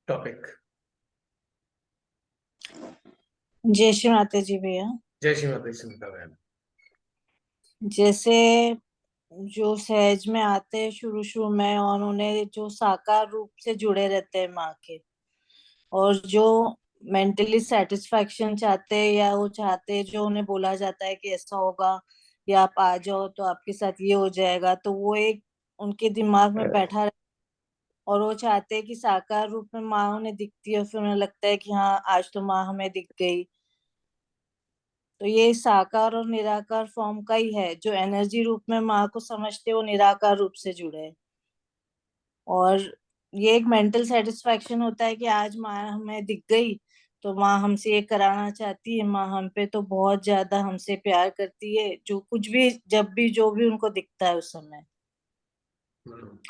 topic. जय श्री माता जी भैया। जय श्री माता सुनीता बहन। जैसे जो सहज में आते हैं शुरू शुरू में, और उन्हें जो साकार रूप से जुड़े रहते हैं माँ के, और जो मेंटली सेटिस्फेक्शन चाहते हैं, या वो चाहते हैं, जो उन्हें बोला जाता है कि ऐसा होगा या आप आ जाओ तो आपके साथ ये हो जाएगा, तो वो एक उनके दिमाग में बैठा रहता है। और वो चाहते हैं कि साकार रूप में माँ उन्हें दिखती है, फिर उन्हें लगता है कि हाँ आज तो माँ हमें दिख गई। तो ये साकार और निराकार फॉर्म का ही है। जो एनर्जी रूप में माँ को समझते हैं वो निराकार रूप से जुड़े हैं। और ये एक मेंटल सेटिस्फेक्शन होता है कि आज माँ हमें दिख गई तो माँ हमसे ये कराना चाहती है, माँ हम पे तो बहुत ज्यादा हमसे प्यार करती है, जो कुछ भी जब भी जो भी उनको दिखता है उस समय,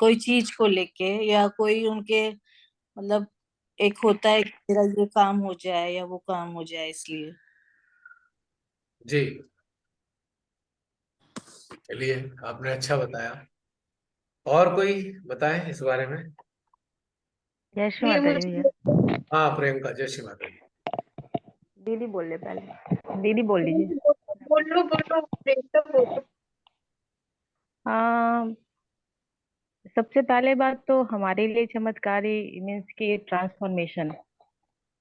कोई चीज को लेके या कोई उनके मतलब एक होता है कि तेरा ये काम हो जाए या वो काम हो जाए, इसलिए। जी, चलिए, आपने अच्छा बताया। और कोई बताए इस बारे में? जय श्री ये माता जी भैया। मुझे हाँ प्रियंका, जय श्री माता जी। दीदी बोल ले पहले, दीदी बोल लीजिए। बोलो बोलो प्रियंका बोलो। हाँ, सबसे पहले बात तो हमारे लिए चमत्कारी मीन्स की ट्रांसफॉर्मेशन।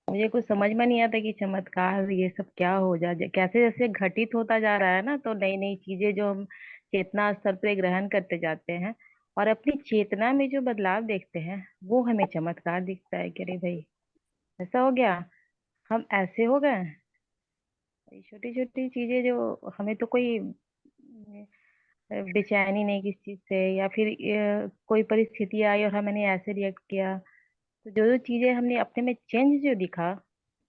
मुझे कुछ समझ में नहीं आता कि चमत्कार ये सब क्या हो कैसे जैसे घटित होता जा रहा है ना, तो नई नई चीजें जो हम चेतना स्तर पे ग्रहण करते जाते हैं और अपनी चेतना में जो बदलाव देखते हैं, वो हमें चमत्कार दिखता है कि अरे भाई ऐसा हो गया, हम ऐसे हो गए। छोटी छोटी चीजें जो हमें तो कोई बेचैनी नहीं किस चीज से, या फिर कोई परिस्थिति आई और हमने ऐसे रिएक्ट किया, तो जो जो चीजें हमने अपने में चेंज जो दिखा,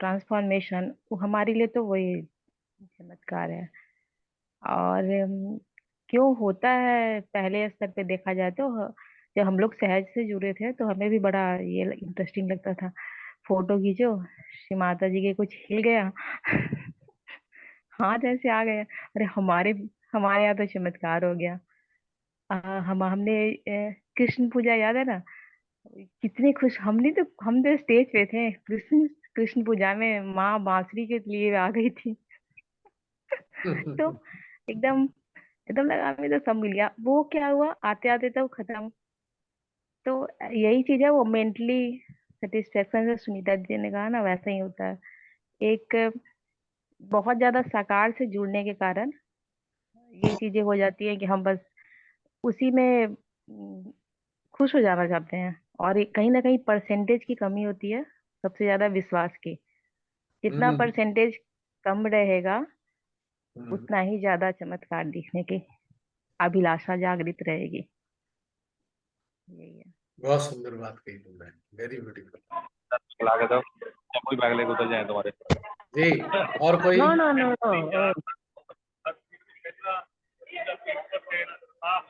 ट्रांसफॉर्मेशन, वो हमारे लिए तो वही चमत्कार है। और क्यों होता है पहले स्तर पे देखा जाए तो जब हम लोग सहज से जुड़े थे तो हमें भी बड़ा ये इंटरेस्टिंग लगता था। फोटो खींचो, श्री माता जी के कुछ हिल गया हाथ ऐसे आ गया, अरे हमारे हमारे यहाँ तो चमत्कार हो गया। हमने कृष्ण पूजा याद है ना, कितने खुश हम तो स्टेज पे थे कृष्ण कृष्ण पूजा में, माँ बांसुरी के लिए आ गई थी तो एकदम एकदम लगा हमें तो सब मिल गया। वो क्या हुआ, आते आते तो खत्म। तो यही चीज है, वो मेंटली सेटिस्फेक्शन से सुनीता जी ने कहा ना, वैसा ही होता है। एक बहुत ज्यादा साकार से जुड़ने के कारण ये चीजें हो जाती है कि हम बस उसी में खुश हो जाना चाहते हैं। और कहीं ना कहीं परसेंटेज की कमी होती है, सबसे ज्यादा विश्वास की। जितना हम्म, परसेंटेज कम रहेगा, हम्म, उतना ही ज्यादा चमत्कार दिखने की अभिलाषा जागृत रहेगी। यही है। बहुत सुंदर बात कही तुमने, वेरी ब्यूटीफुल। चला गया था या कोई बैग लेके उतर जाए तुम्हारे। जी, और कोई? नो नो नो नो,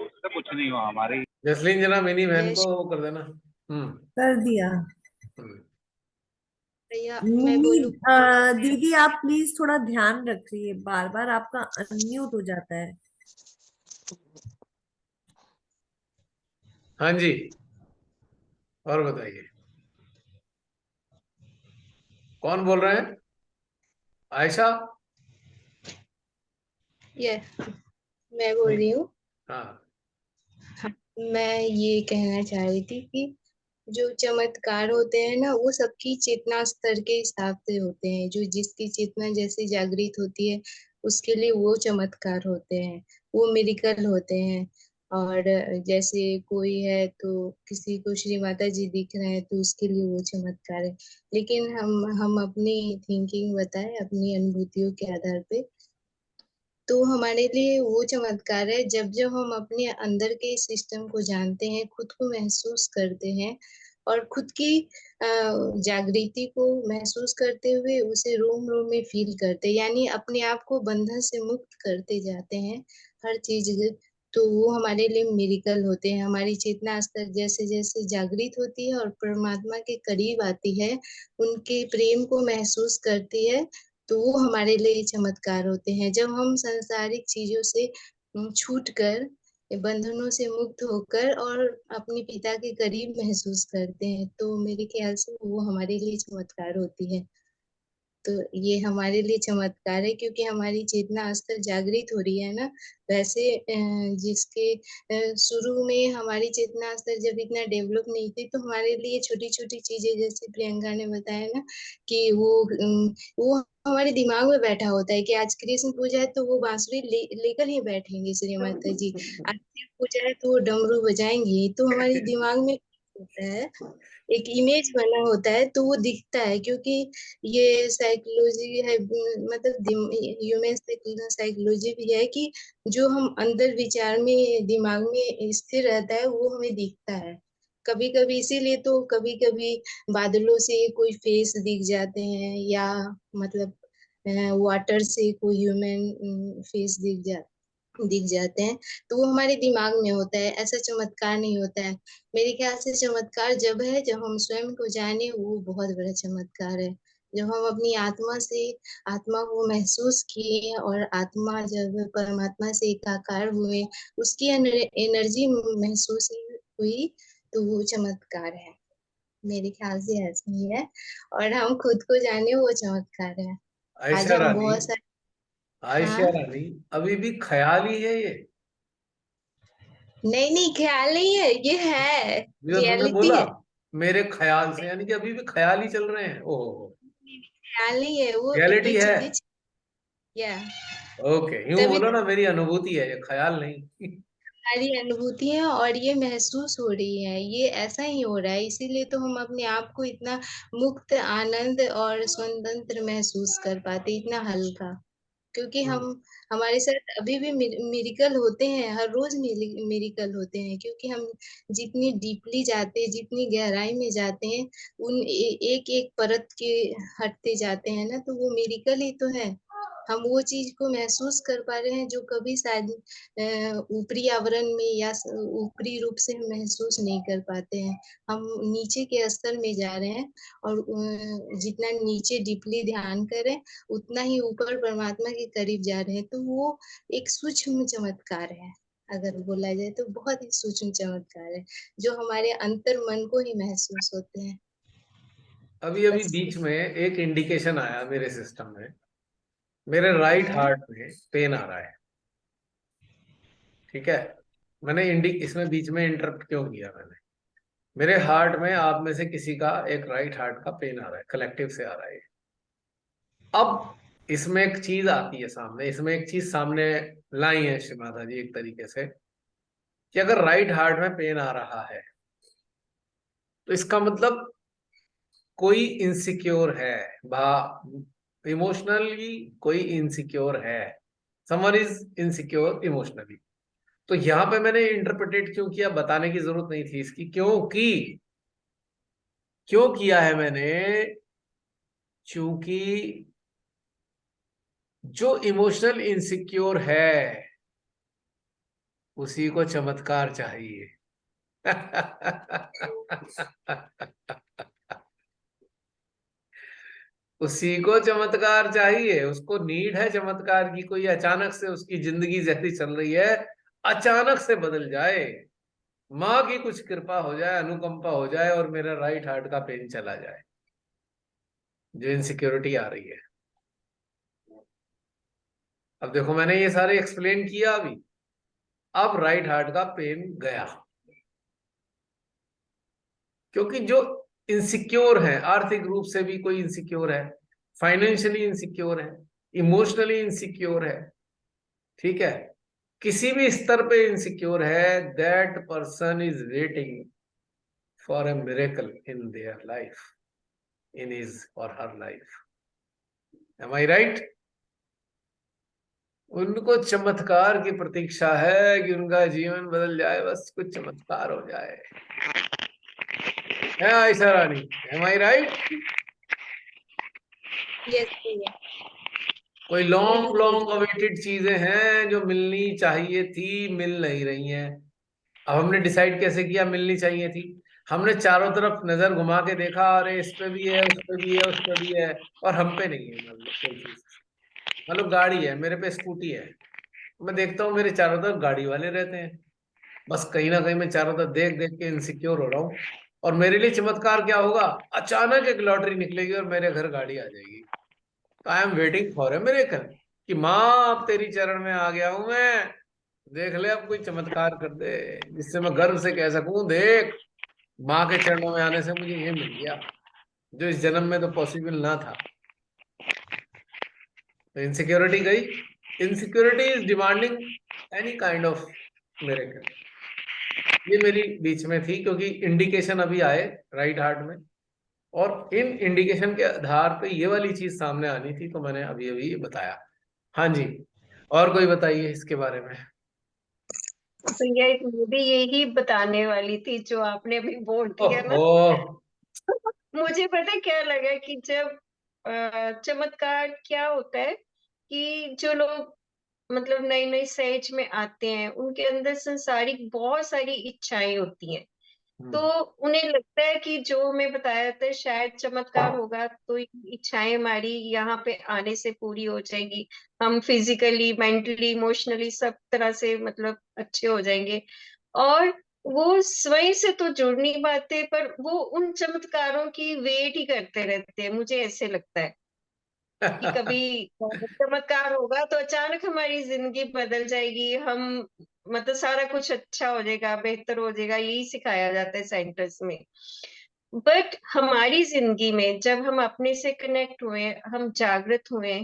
उससे कुछ नहीं हुआ हमारी। जसलीन जरा मिनी बहन जय को श्री वो कर देना। हम्म। कर दिया। हम्म। भैया, मैं मिनी बोलूँ? दीदी आप प्लीज थोड़ा ध्यान रखिए, बार बार आपका अनम्यूट हो जाता है। हाँ जी, और बताइए, कौन बोल रहे हैं? आयशा? ये मैं बोल रही हूँ। हाँ। मैं ये कहना चाह रही थी कि जो चमत्कार होते हैं ना, वो सबकी चेतना स्तर के हिसाब से होते हैं। जो जिसकी चेतना जैसे जागृत होती है, उसके लिए वो चमत्कार होते हैं, वो मिरेकल होते हैं। और जैसे कोई है तो किसी को श्री माता जी दिख रहे हैं तो उसके लिए वो चमत्कार है। लेकिन हम अपनी थिंकिंग बताएं, अपनी अनुभूतियों के आधार पे, तो हमारे लिए वो चमत्कार है जब जब हम अपने अंदर के सिस्टम को जानते हैं, खुद को महसूस करते हैं, और खुद की जागृति को महसूस करते हुए उसे रोम रोम में फील करते हैं, यानी अपने आप को बंधन से मुक्त करते जाते हैं हर चीज। तो वो हमारे लिए मिरेकल होते हैं। हमारी चेतना स्तर जैसे जैसे जागृत होती है और परमात्मा के करीब आती है, उनके प्रेम को महसूस करती है, तो वो हमारे लिए चमत्कार होते हैं। जब हम सांसारिक चीजों से छूट कर, बंधनों से मुक्त होकर और अपने पिता के करीब महसूस करते हैं, तो मेरे ख्याल से वो हमारे लिए चमत्कार होती है। तो ये हमारे लिए चमत्कार है, क्योंकि हमारी चेतना स्तर जागृत हो रही है ना। वैसे जिसके शुरू में हमारी चेतना स्तर जब इतना डेवलप नहीं थी, तो हमारे लिए छोटी छोटी चीजें, जैसे प्रियंका ने बताया ना कि वो हमारे दिमाग में बैठा होता है कि आज कृष्ण पूजा है तो वो बांसुरी लेकर ही बैठेंगे श्री माता जी। आज शिव पूजा है तो वो डमरू बजाएंगे, तो हमारे दिमाग में होता है, एक इमेज बना होता है, तो वो दिखता है। क्योंकि ये साइकोलॉजी है, मतलब ह्यूमन साइकोलॉजी भी है कि जो हम अंदर विचार में दिमाग में स्थिर रहता है वो हमें दिखता है। कभी कभी इसीलिए तो कभी कभी बादलों से कोई फेस दिख जाते हैं, या मतलब वाटर से कोई ह्यूमन फेस दिख जाते हैं, तो वो हमारे दिमाग में होता है, ऐसा चमत्कार नहीं होता है। मेरे ख्याल से चमत्कार जब है जब हम स्वयं को जाने, वो बहुत बड़ा चमत्कार है। जब हम अपनी आत्मा से आत्मा को महसूस किए और आत्मा जब परमात्मा से एकाकार हुए, उसकी एनर्जी महसूस हुई, तो वो चमत्कार है। मेरे ख्याल से ऐसा ही है, और हम खुद को जाने वो चमत्कार है। आज आयशा हम रानी, बहुत सारे। आयशा हाँ, रानी, अभी भी ख्याल ही है ये। नहीं नहीं, ख्याल नहीं है, ये है, जो तुमने रियलिटी बोला है। मेरे ख्याल से, यानी कि अभी भी ख्याल ही चल रहे हैं। ओहो, ख्याल नहीं है, वो रियलिटी है। पिछले, या ओके, यूं तभी बोलो ना, मेरी अनुभूति है ये, ख्याल नहीं। सारी अनुभूति है और ये महसूस हो रही है, ये ऐसा ही हो रहा है। इसीलिए तो हम अपने आप को इतना मुक्त, आनंद और स्वतंत्र महसूस कर पाते, इतना हल्का। क्योंकि हम, हमारे साथ अभी भी मिरिकल होते हैं, हर रोज मिरिकल होते हैं। क्योंकि हम जितनी डीपली जाते हैं, जितनी गहराई में जाते हैं, उन एक एक परत के हटते जाते हैं ना, तो वो मिरिकल ही तो है। हम वो चीज को महसूस कर पा रहे हैं जो कभी शायद ऊपरी आवरण में या ऊपरी रूप से हम महसूस नहीं कर पाते हैं। हम नीचे के स्तर में जा रहे हैं, और जितना नीचे डीपली ध्यान करें, उतना ही ऊपर परमात्मा के करीब जा रहे हैं। तो वो एक सूक्ष्म चमत्कार है, अगर बोला जाए तो बहुत ही सूक्ष्म चमत्कार है, जो हमारे अंतर मन को ही महसूस होते हैं। अभी अभी बस। बीच में एक इंडिकेशन आया मेरे सिस्टम में, मेरे राइट हाँ, हार्ट में पेन आ रहा है। ठीक है, मैंने इसमें बीच में इंटरप्ट क्यों किया मैंने? मेरे हार्ट में आप में से किसी का एक राइट हार्ट का पेन आ रहा है, कलेक्टिव से आ रहा है। अब इसमें एक चीज आती है सामने, इसमें एक चीज सामने लाई है श्री माता जी एक तरीके से, कि अगर राइट हार्ट में पेन आ रहा है तो इसका मतलब कोई इनसिक्योर है, भा इमोशनली कोई इनसिक्योर है, समवन इज इनसिक्योर इमोशनली। तो यहां पे मैंने इंटरप्रेटेट क्यों किया, बताने की जरूरत नहीं थी इसकी, क्योंकि क्यों किया है मैंने, क्योंकि जो इमोशनल इनसिक्योर है उसी को चमत्कार चाहिए। उसी को चमत्कार चाहिए, उसको नीड है चमत्कार की। कोई अचानक से उसकी जिंदगी जैसी चल रही है, अचानक से बदल जाए, माँ की कुछ कृपा हो जाए, अनुकंपा हो जाए, और मेरा राइट हार्ट का पेन चला जाए, जो इनसिक्योरिटी आ रही है। अब देखो, मैंने ये सारे एक्सप्लेन किया अभी, अब राइट हार्ट का पेन गया। क्योंकि जो इनसिक्योर है, आर्थिक रूप से भी कोई इनसिक्योर है, फाइनेंशियली इनसिक्योर है, इमोशनली इनसिक्योर है, ठीक है, किसी भी स्तर पे इनसिक्योर है, that person is waiting for a miracle in their life, in his और हर लाइफ। एम आई राइट? उनको चमत्कार की प्रतीक्षा है कि उनका जीवन बदल जाए, बस कुछ चमत्कार हो जाए। है आयशा रानी? एम आई राइट? यस भैया, कोई लॉन्ग बिल्कुल। लॉन्ग अवेटेड चीजें हैं जो मिलनी चाहिए थी, मिल नहीं रही हैं। अब हमने डिसाइड कैसे किया मिलनी चाहिए थी? हमने चारों तरफ नजर घुमा के देखा, अरे इस पे भी है, उस पे भी है, उस पे भी है, और हम पे नहीं है। मान लो कोई चीज, मान लो गाड़ी है, मेरे पे स्कूटी है, मैं देखता हूँ मेरे चारों तरफ गाड़ी वाले रहते हैं। बस कहीं ना कहीं मैं चारों तरफ देख देख के इनसिक्योर हो रहा हूँ। और मेरे लिए चमत्कार क्या होगा, अचानक एक लॉटरी निकलेगी और मेरे घर गाड़ी आ जाएगी। तो I am waiting for a miracle, कि माँ अब तेरी चरण में आ गया हूं मैं, देख ले अब कोई चमत्कार कर दे, जिससे मैं गर्व से कह सकूं, देख माँ के चरणों में आने से मुझे ये मिल गया, जो इस जन्म में तो पॉसिबल ना था। तो इनसिक्योरिटी गई। Insecurity is demanding any kind of miracle. ये मेरी बीच में थी, क्योंकि इंडिकेशन अभी आए राइट हार्ट में, और इन इंडिकेशन के आधार पे ये वाली चीज सामने आनी थी, तो मैंने अभी अभी ये बताया। हाँ जी, और कोई बताइए इसके बारे में। भैया मैं भी यही बताने वाली थी जो आपने अभी बोल दिया ना। ओहो। मुझे पता है क्या लगा कि जब चमत्कार क्या होता है कि जो लोग मतलब नई नई सहज में आते हैं उनके अंदर संसारिक बहुत सारी इच्छाएं होती हैं। तो उन्हें लगता है कि जो हमें बताया था शायद चमत्कार होगा तो ये इच्छाएं हमारी यहाँ पे आने से पूरी हो जाएंगी, हम फिजिकली मेंटली इमोशनली सब तरह से मतलब अच्छे हो जाएंगे। और वो स्वयं से तो जुड़ नहीं पाते पर वो उन चमत्कारों की वेट ही करते रहते हैं, मुझे ऐसे लगता है कि कभी चमत्कार होगा तो अचानक हमारी जिंदगी बदल जाएगी, हम मतलब सारा कुछ अच्छा हो जाएगा, बेहतर हो जाएगा, यही सिखाया जाता है सेंटर्स में। बट हमारी जिंदगी में जब हम अपने से कनेक्ट हुए, हम जागृत हुए,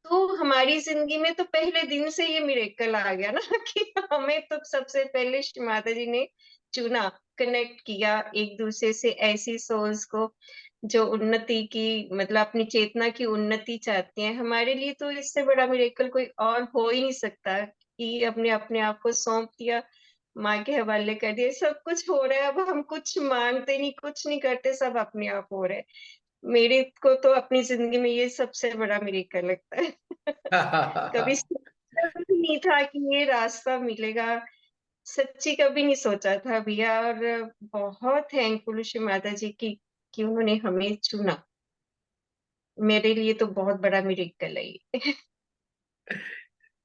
तो हमारी जिंदगी में तो पहले दिन से ये मिरेकल आ गया ना कि हमें तो सबसे पहले श्री माता जी ने चुना, कनेक्ट किया एक दूसरे से, ऐसी सोल्स को जो उन्नति की मतलब अपनी चेतना की उन्नति चाहती हैं। हमारे लिए तो इससे बड़ा मिरेकल कोई और हो ही नहीं सकता कि अपने अपने आप को सौंप दिया, माँ के हवाले कर दिया, सब कुछ हो रहा है। अब हम कुछ मांगते नहीं, कुछ नहीं करते, सब अपने आप हो रहा है। मेरे को तो अपनी जिंदगी में ये सबसे बड़ा मिरेकल लगता है। कभी सोचा भी नहीं था कि ये रास्ता मिलेगा, सच्ची कभी नहीं सोचा था भैया। और बहुत थैंकफुल श्री माता जी की कि उन्होंने हमें चुना। मेरे लिए तो बहुत बड़ा मिरेकल है ये।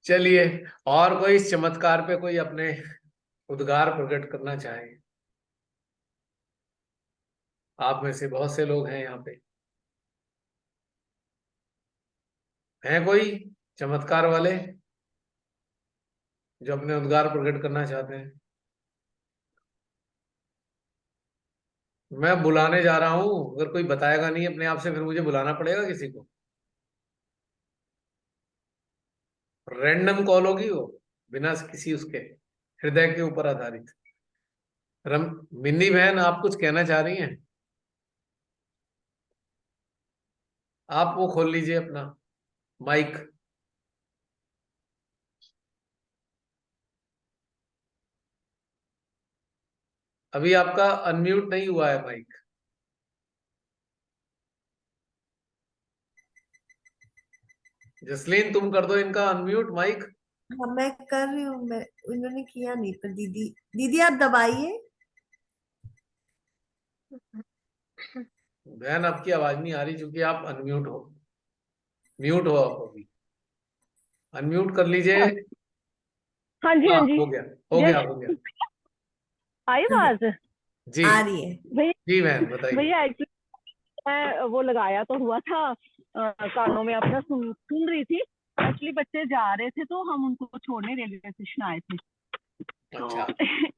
चलिए, और कोई इस चमत्कार पे कोई अपने उद्गार प्रकट करना चाहे? आप में से बहुत से लोग हैं यहाँ पे, हैं कोई चमत्कार वाले जो अपने उद्गार प्रकट करना चाहते हैं? मैं बुलाने जा रहा हूं, अगर कोई बताएगा नहीं अपने आप से, फिर मुझे बुलाना पड़ेगा किसी को। रैंडम कॉल होगी वो, बिना किसी उसके, हृदय के ऊपर आधारित। रम मिन्नी बहन, आप कुछ कहना चाह रही हैं? आप वो खोल लीजिए अपना माइक। अभी आपका अनम्यूट नहीं हुआ है माइक। जसलीन, तुम कर दो इनका अनम्यूट माइक। हाँ मैं कर रही हूँ, मैं उन्होंने किया नहीं, पर दीदी दीदी आप दबाइए। बहन, आपकी आवाज नहीं आ रही क्योंकि आप अनम्यूट हो, म्यूट हो आप अभी। अनम्यूट कर लीजिए। हाँ जी, हाँ, हाँ जी। हो गया, हो गया, जय हो गया। आई आवाज। जी। आ रही है। भैया, जी बहन, बताइए। भैया एक्चुअली मैं वो लगाया तो हुआ था, कानों में अपना सुन रही थी। एक्चुअली बच्चे जा रहे थे तो हम उनको छोड़ने रेलवे स्टेशन आए थे, तो अच्छा।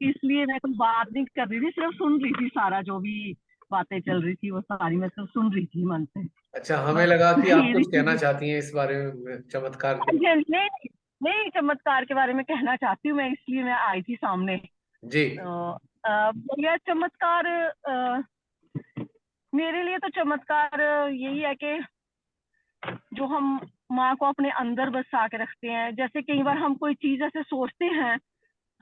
इसलिए मैं कोई बात नहीं कर रही थी, सिर्फ सुन रही थी। सारा जो भी बातें चल रही थी वो सारी मैं सिर्फ सुन रही थी मन से। अच्छा, हमें बस लगा कि आप यही कुछ कहना चीज़- चाहती हैं इस बारे में, चमत्कार के बारे नहीं, नहीं चमत्कार के बारे में कहना चाहती हूँ मैं, इसलिए मैं आई थी सामने। में। जी। तो भैया चमत्कार, मेरे लिए तो चमत्कार यही है कि जो हम माँ को अपने अंदर बसा के रखते हैं। जैसे कई बार हम कोई चीज ऐसे सोचते हैं,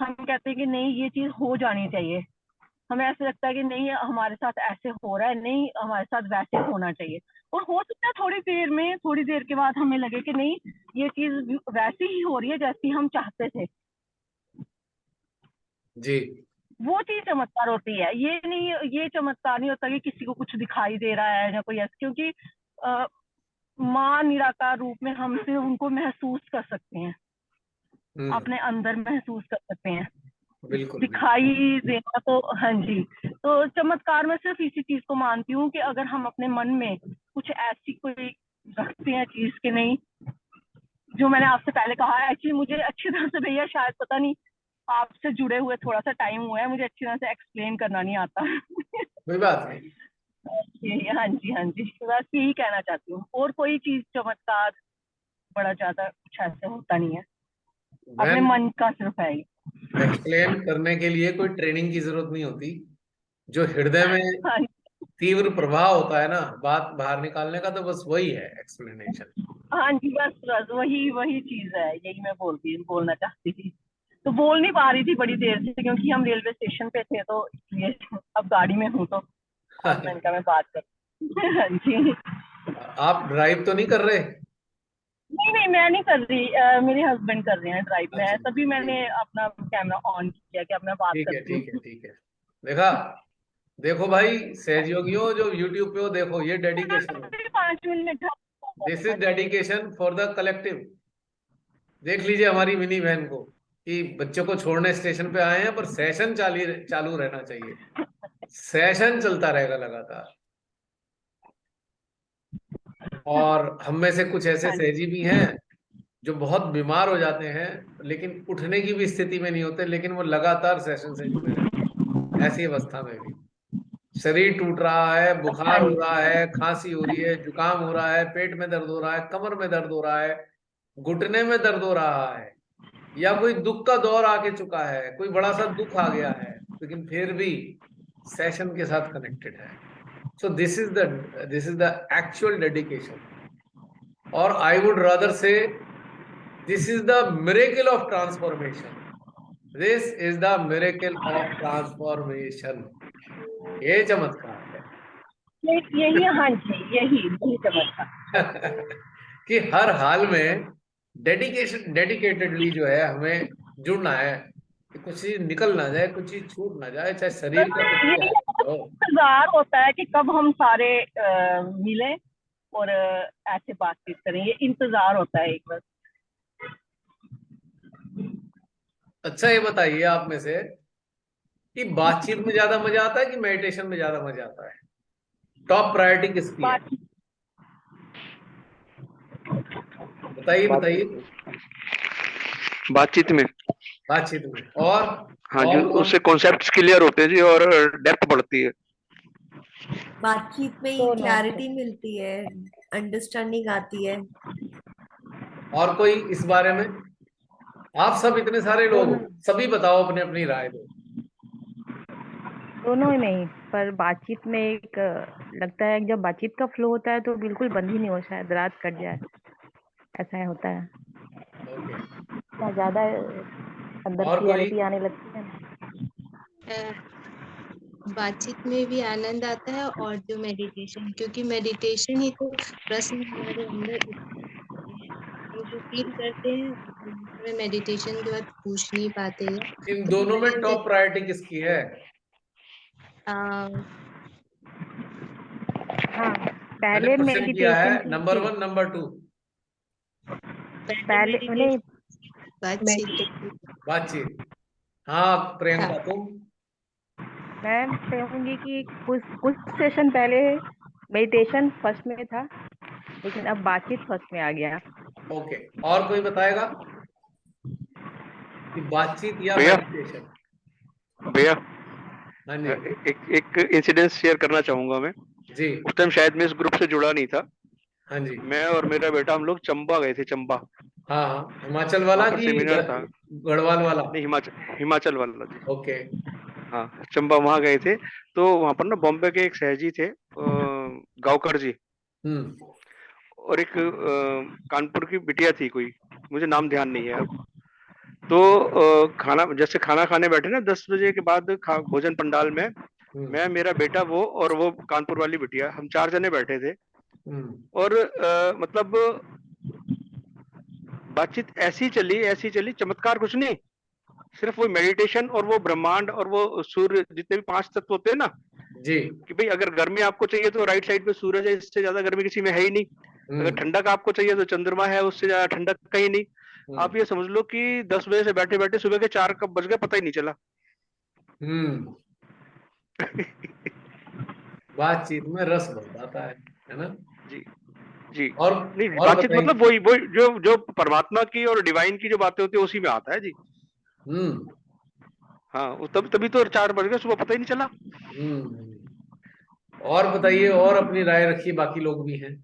हम कहते हैं कि नहीं ये चीज हो जानी चाहिए, हमें ऐसे लगता है कि नहीं हमारे साथ ऐसे हो रहा है, नहीं हमारे साथ वैसे होना चाहिए। और हो सकता है थोड़ी देर में, थोड़ी देर के बाद हमें लगे कि नहीं ये चीज वैसी ही हो रही है जैसी हम चाहते थे। जी। वो चीज चमत्कार होती है। ये नहीं, ये चमत्कार नहीं होता कि किसी को कुछ दिखाई दे रहा है या कोई ऐसे, क्योंकि माँ निराकार रूप में हम सिर्फ उनको महसूस कर सकते हैं, अपने अंदर महसूस कर सकते हैं। बिल्कुल बिल्कुल। दिखाई देना तो, हाँ जी, तो चमत्कार में सिर्फ इसी चीज को मानती हूँ कि अगर हम अपने मन में कुछ ऐसी कोई रखते हैं चीज के नहीं, जो मैंने आपसे पहले कहा है, एक्चुअली मुझे अच्छी तरह से, भैया शायद पता नहीं, आपसे जुड़े हुए थोड़ा सा टाइम हुआ है, मुझे अच्छी तरह से एक्सप्लेन करना नहीं आता। कोई बात नहीं। हाँ जी, हाँ जी, बस यही कहना चाहती हूँ, और कोई चीज चमत्कार बड़ा ज्यादा कुछ ऐसे होता नहीं है, अपने मैम, मन का सिर्फ है ये। एक्सप्लेन करने के लिए कोई ट्रेनिंग की जरूरत नहीं होती। जो हृदय में हाँ तीव्र प्रभाव होता है ना बात बाहर निकालने का, तो बस वही है एक्सप्लेनेशन। हाँ जी, बस बस वही वही चीज है, यही मैं बोलना चाहती थी। तो बोल नहीं पा रही थी बड़ी देर से, क्योंकि हम रेलवे स्टेशन पे थे, तो इसलिए अब गाड़ी में हूँ, तो अब मैंने कहा मैं बात कर। हाँ जी, आप ड्राइव तो नहीं कर रहे? नहीं नहीं, मैं नहीं कर रही, मेरे हस्बैंड कर रहे हैं ड्राइव में, अच्छा, तभी मैंने ठीक अपना कैमरा ऑन किया कि अब मैं बात ठीक है करती ठीक है हूँ। ठीक है। देखा, देखो भाई सहयोगियों जो यूट्यूब पे हो, देखो ये डेडिकेशन है। 5 मिनट। दिस हाँ इज जी, डेडिकेशन फॉर द कलेक्टिव। देख लीजिए हमारी मिनी बहन को, कि बच्चों को छोड़ने स्टेशन पे आए हैं, पर सेशन चालू रहना चाहिए। सेशन चलता रहेगा लगातार। और हम में से कुछ ऐसे हाँ जी, सहजी भी हैं जो बहुत बीमार हो जाते हैं, लेकिन उठने की भी स्थिति में नहीं होते, लेकिन वो लगातार सेशन से जुड़े रहते हैं। ऐसी अवस्था में भी शरीर टूट रहा है, हाँ बुखार हो रहा जी, है, खांसी हो रही है, जुकाम हो रहा है, पेट में दर्द हो रहा है, कमर में दर्द हो रहा है, घुटने में दर्द हो रहा है, या कोई दुख का दौर आके चुका है, कोई बड़ा सा दुख आ गया है, लेकिन फिर भी सेशन के साथ कनेक्टेड है। So this is the actual dedication. और आई वुड रादर से this is the miracle of transformation. This is the miracle of transformation. ये चमत्कार है। यही, हाँ जी, यही चमत्कार। कि हर हाल में डेडिकेटेडली जो है हमें जुड़ना है, कि कुछ चीज निकल ना जाए, कुछ चीज छूट ना जाए, चाहे शरीर का कुछ भी यही हाल हो। इंतजार होता है कि कब हम सारे मिलें और ऐसे बातचीत करें, ये इंतजार होता है एक बार। अच्छा ये बताइए आप में से कि बातचीत में ज्यादा मजा आता है कि मेडिटेशन में ज्यादा मजा आता है? टॉप प्रायोरिटी किसकी है? बातचीत, बताइए बताइए। बातचीत में। बातचीत में। और हाँ जी, और कौन? उससे कॉन्सेप्ट्स क्लियर होते हैं जी, और डेप्थ बढ़ती है। बातचीत में ही दोनों क्लैरिटी मिलती है, अंडरस्टैंडिंग आती है। और कोई इस बारे में? आप सब इतने सारे लोग हो, दोनों सभी बताओ, अपने अपनी राय दो। दोनों ही नहीं, पर बातचीत में एक लगता है कि जब बातचीत का फ्लो होता है तो बिल्कुल बंद ही नहीं हो, शायद रात कट जाए, ऐसा है, होता है। ओके। इतना ज्यादा अंदर और कोई? क्लियरिटी आने लगती है। बातचीत में भी आनंद आता है, और जो मेडिटेशन, क्योंकि मेडिटेशन ही तो प्रश्न हमारे अंदर उठते हैं, हम जो फील करते हैं हमें मेडिटेशन के बाद पूछ नहीं पाते हैं। इन तो दोनों में मैंने टॉप प्रायोरिटी किसकी है? हाँ, मैंने पहले क्वेश्चन किया है, मेडिटेशन की नंबर थी। 1 नंबर 2। पहले पहले नहीं, मेडिटेशन, बातचीत। बातचीत। हाँ हाँ, प्रियंका तुम? मैं कहूंगी कि कुछ कुछ सेशन पहले मेडिटेशन फर्स्ट में था, लेकिन अब बातचीत फर्स्ट में आ गया। ओके। और कोई बताएगा कि बातचीत या भैया, मेडिटेशन? भैया, हाँ जी। एक एक इंसिडेंस शेयर करना चाहूंगा मैं। जी। उस टाइम शायद मैं इस ग्रुप से जुड़ा नहीं था। हाँ जी। मैं और मेरा बेटा हम लोग चंबा गए थे, चंबा। हाँ हाँ, हिमाचल वहां वाला पर कि सेमिनार था। गढ़वाल वाला? नहीं, हिमाचल, हिमाचल वाला जी। ओके। हाँ, चंबा वहां गए थे। तो वहां पर ना बॉम्बे के एक सहजी थे, गावकर जी, हम्म। और एक कानपुर की बिटिया थी कोई, मुझे नाम ध्यान नहीं है अब। तो खाना, जैसे खाना खाने बैठे ना 10 बजे के बाद, भोजन पंडाल में, हम्म। मैं, मेरा बेटा, वो और वो कानपुर वाली बिटिया, हम 4 जने बैठे थे। हम्म। और मतलब बातचीत ऐसी चली, ऐसी चली, चमत्कार कुछ नहीं, सिर्फ वो मेडिटेशन और वो ब्रह्मांड और वो सूर्य, जितने भी 5 तत्व होते हैं ना, जी। कि भाई अगर गर्मी आपको चाहिए तो राइट साइड पे सूरज है, इससे ज्यादा गर्मी किसी में है ही नहीं। अगर ठंडक आपको चाहिए तो चंद्रमा है, उससे ज्यादा ठंडक कहीं नहीं। आप ये समझ लो कि 10 बजे से बैठे बैठे सुबह के 4 कब बज गए पता ही नहीं चला। बातचीत में रस बढ़ जाता है ना? जी जी। और नहीं, और बातचीत बताइए। मतलब वही वही जो परमात्मा की और डिवाइन की जो बातें होती है उसी में आता है जी। हाँ, वो तभी तो 4 बज गए सुबह पता ही नहीं चला। और बताइए, और अपनी राय रखिए, बाकी लोग भी हैं,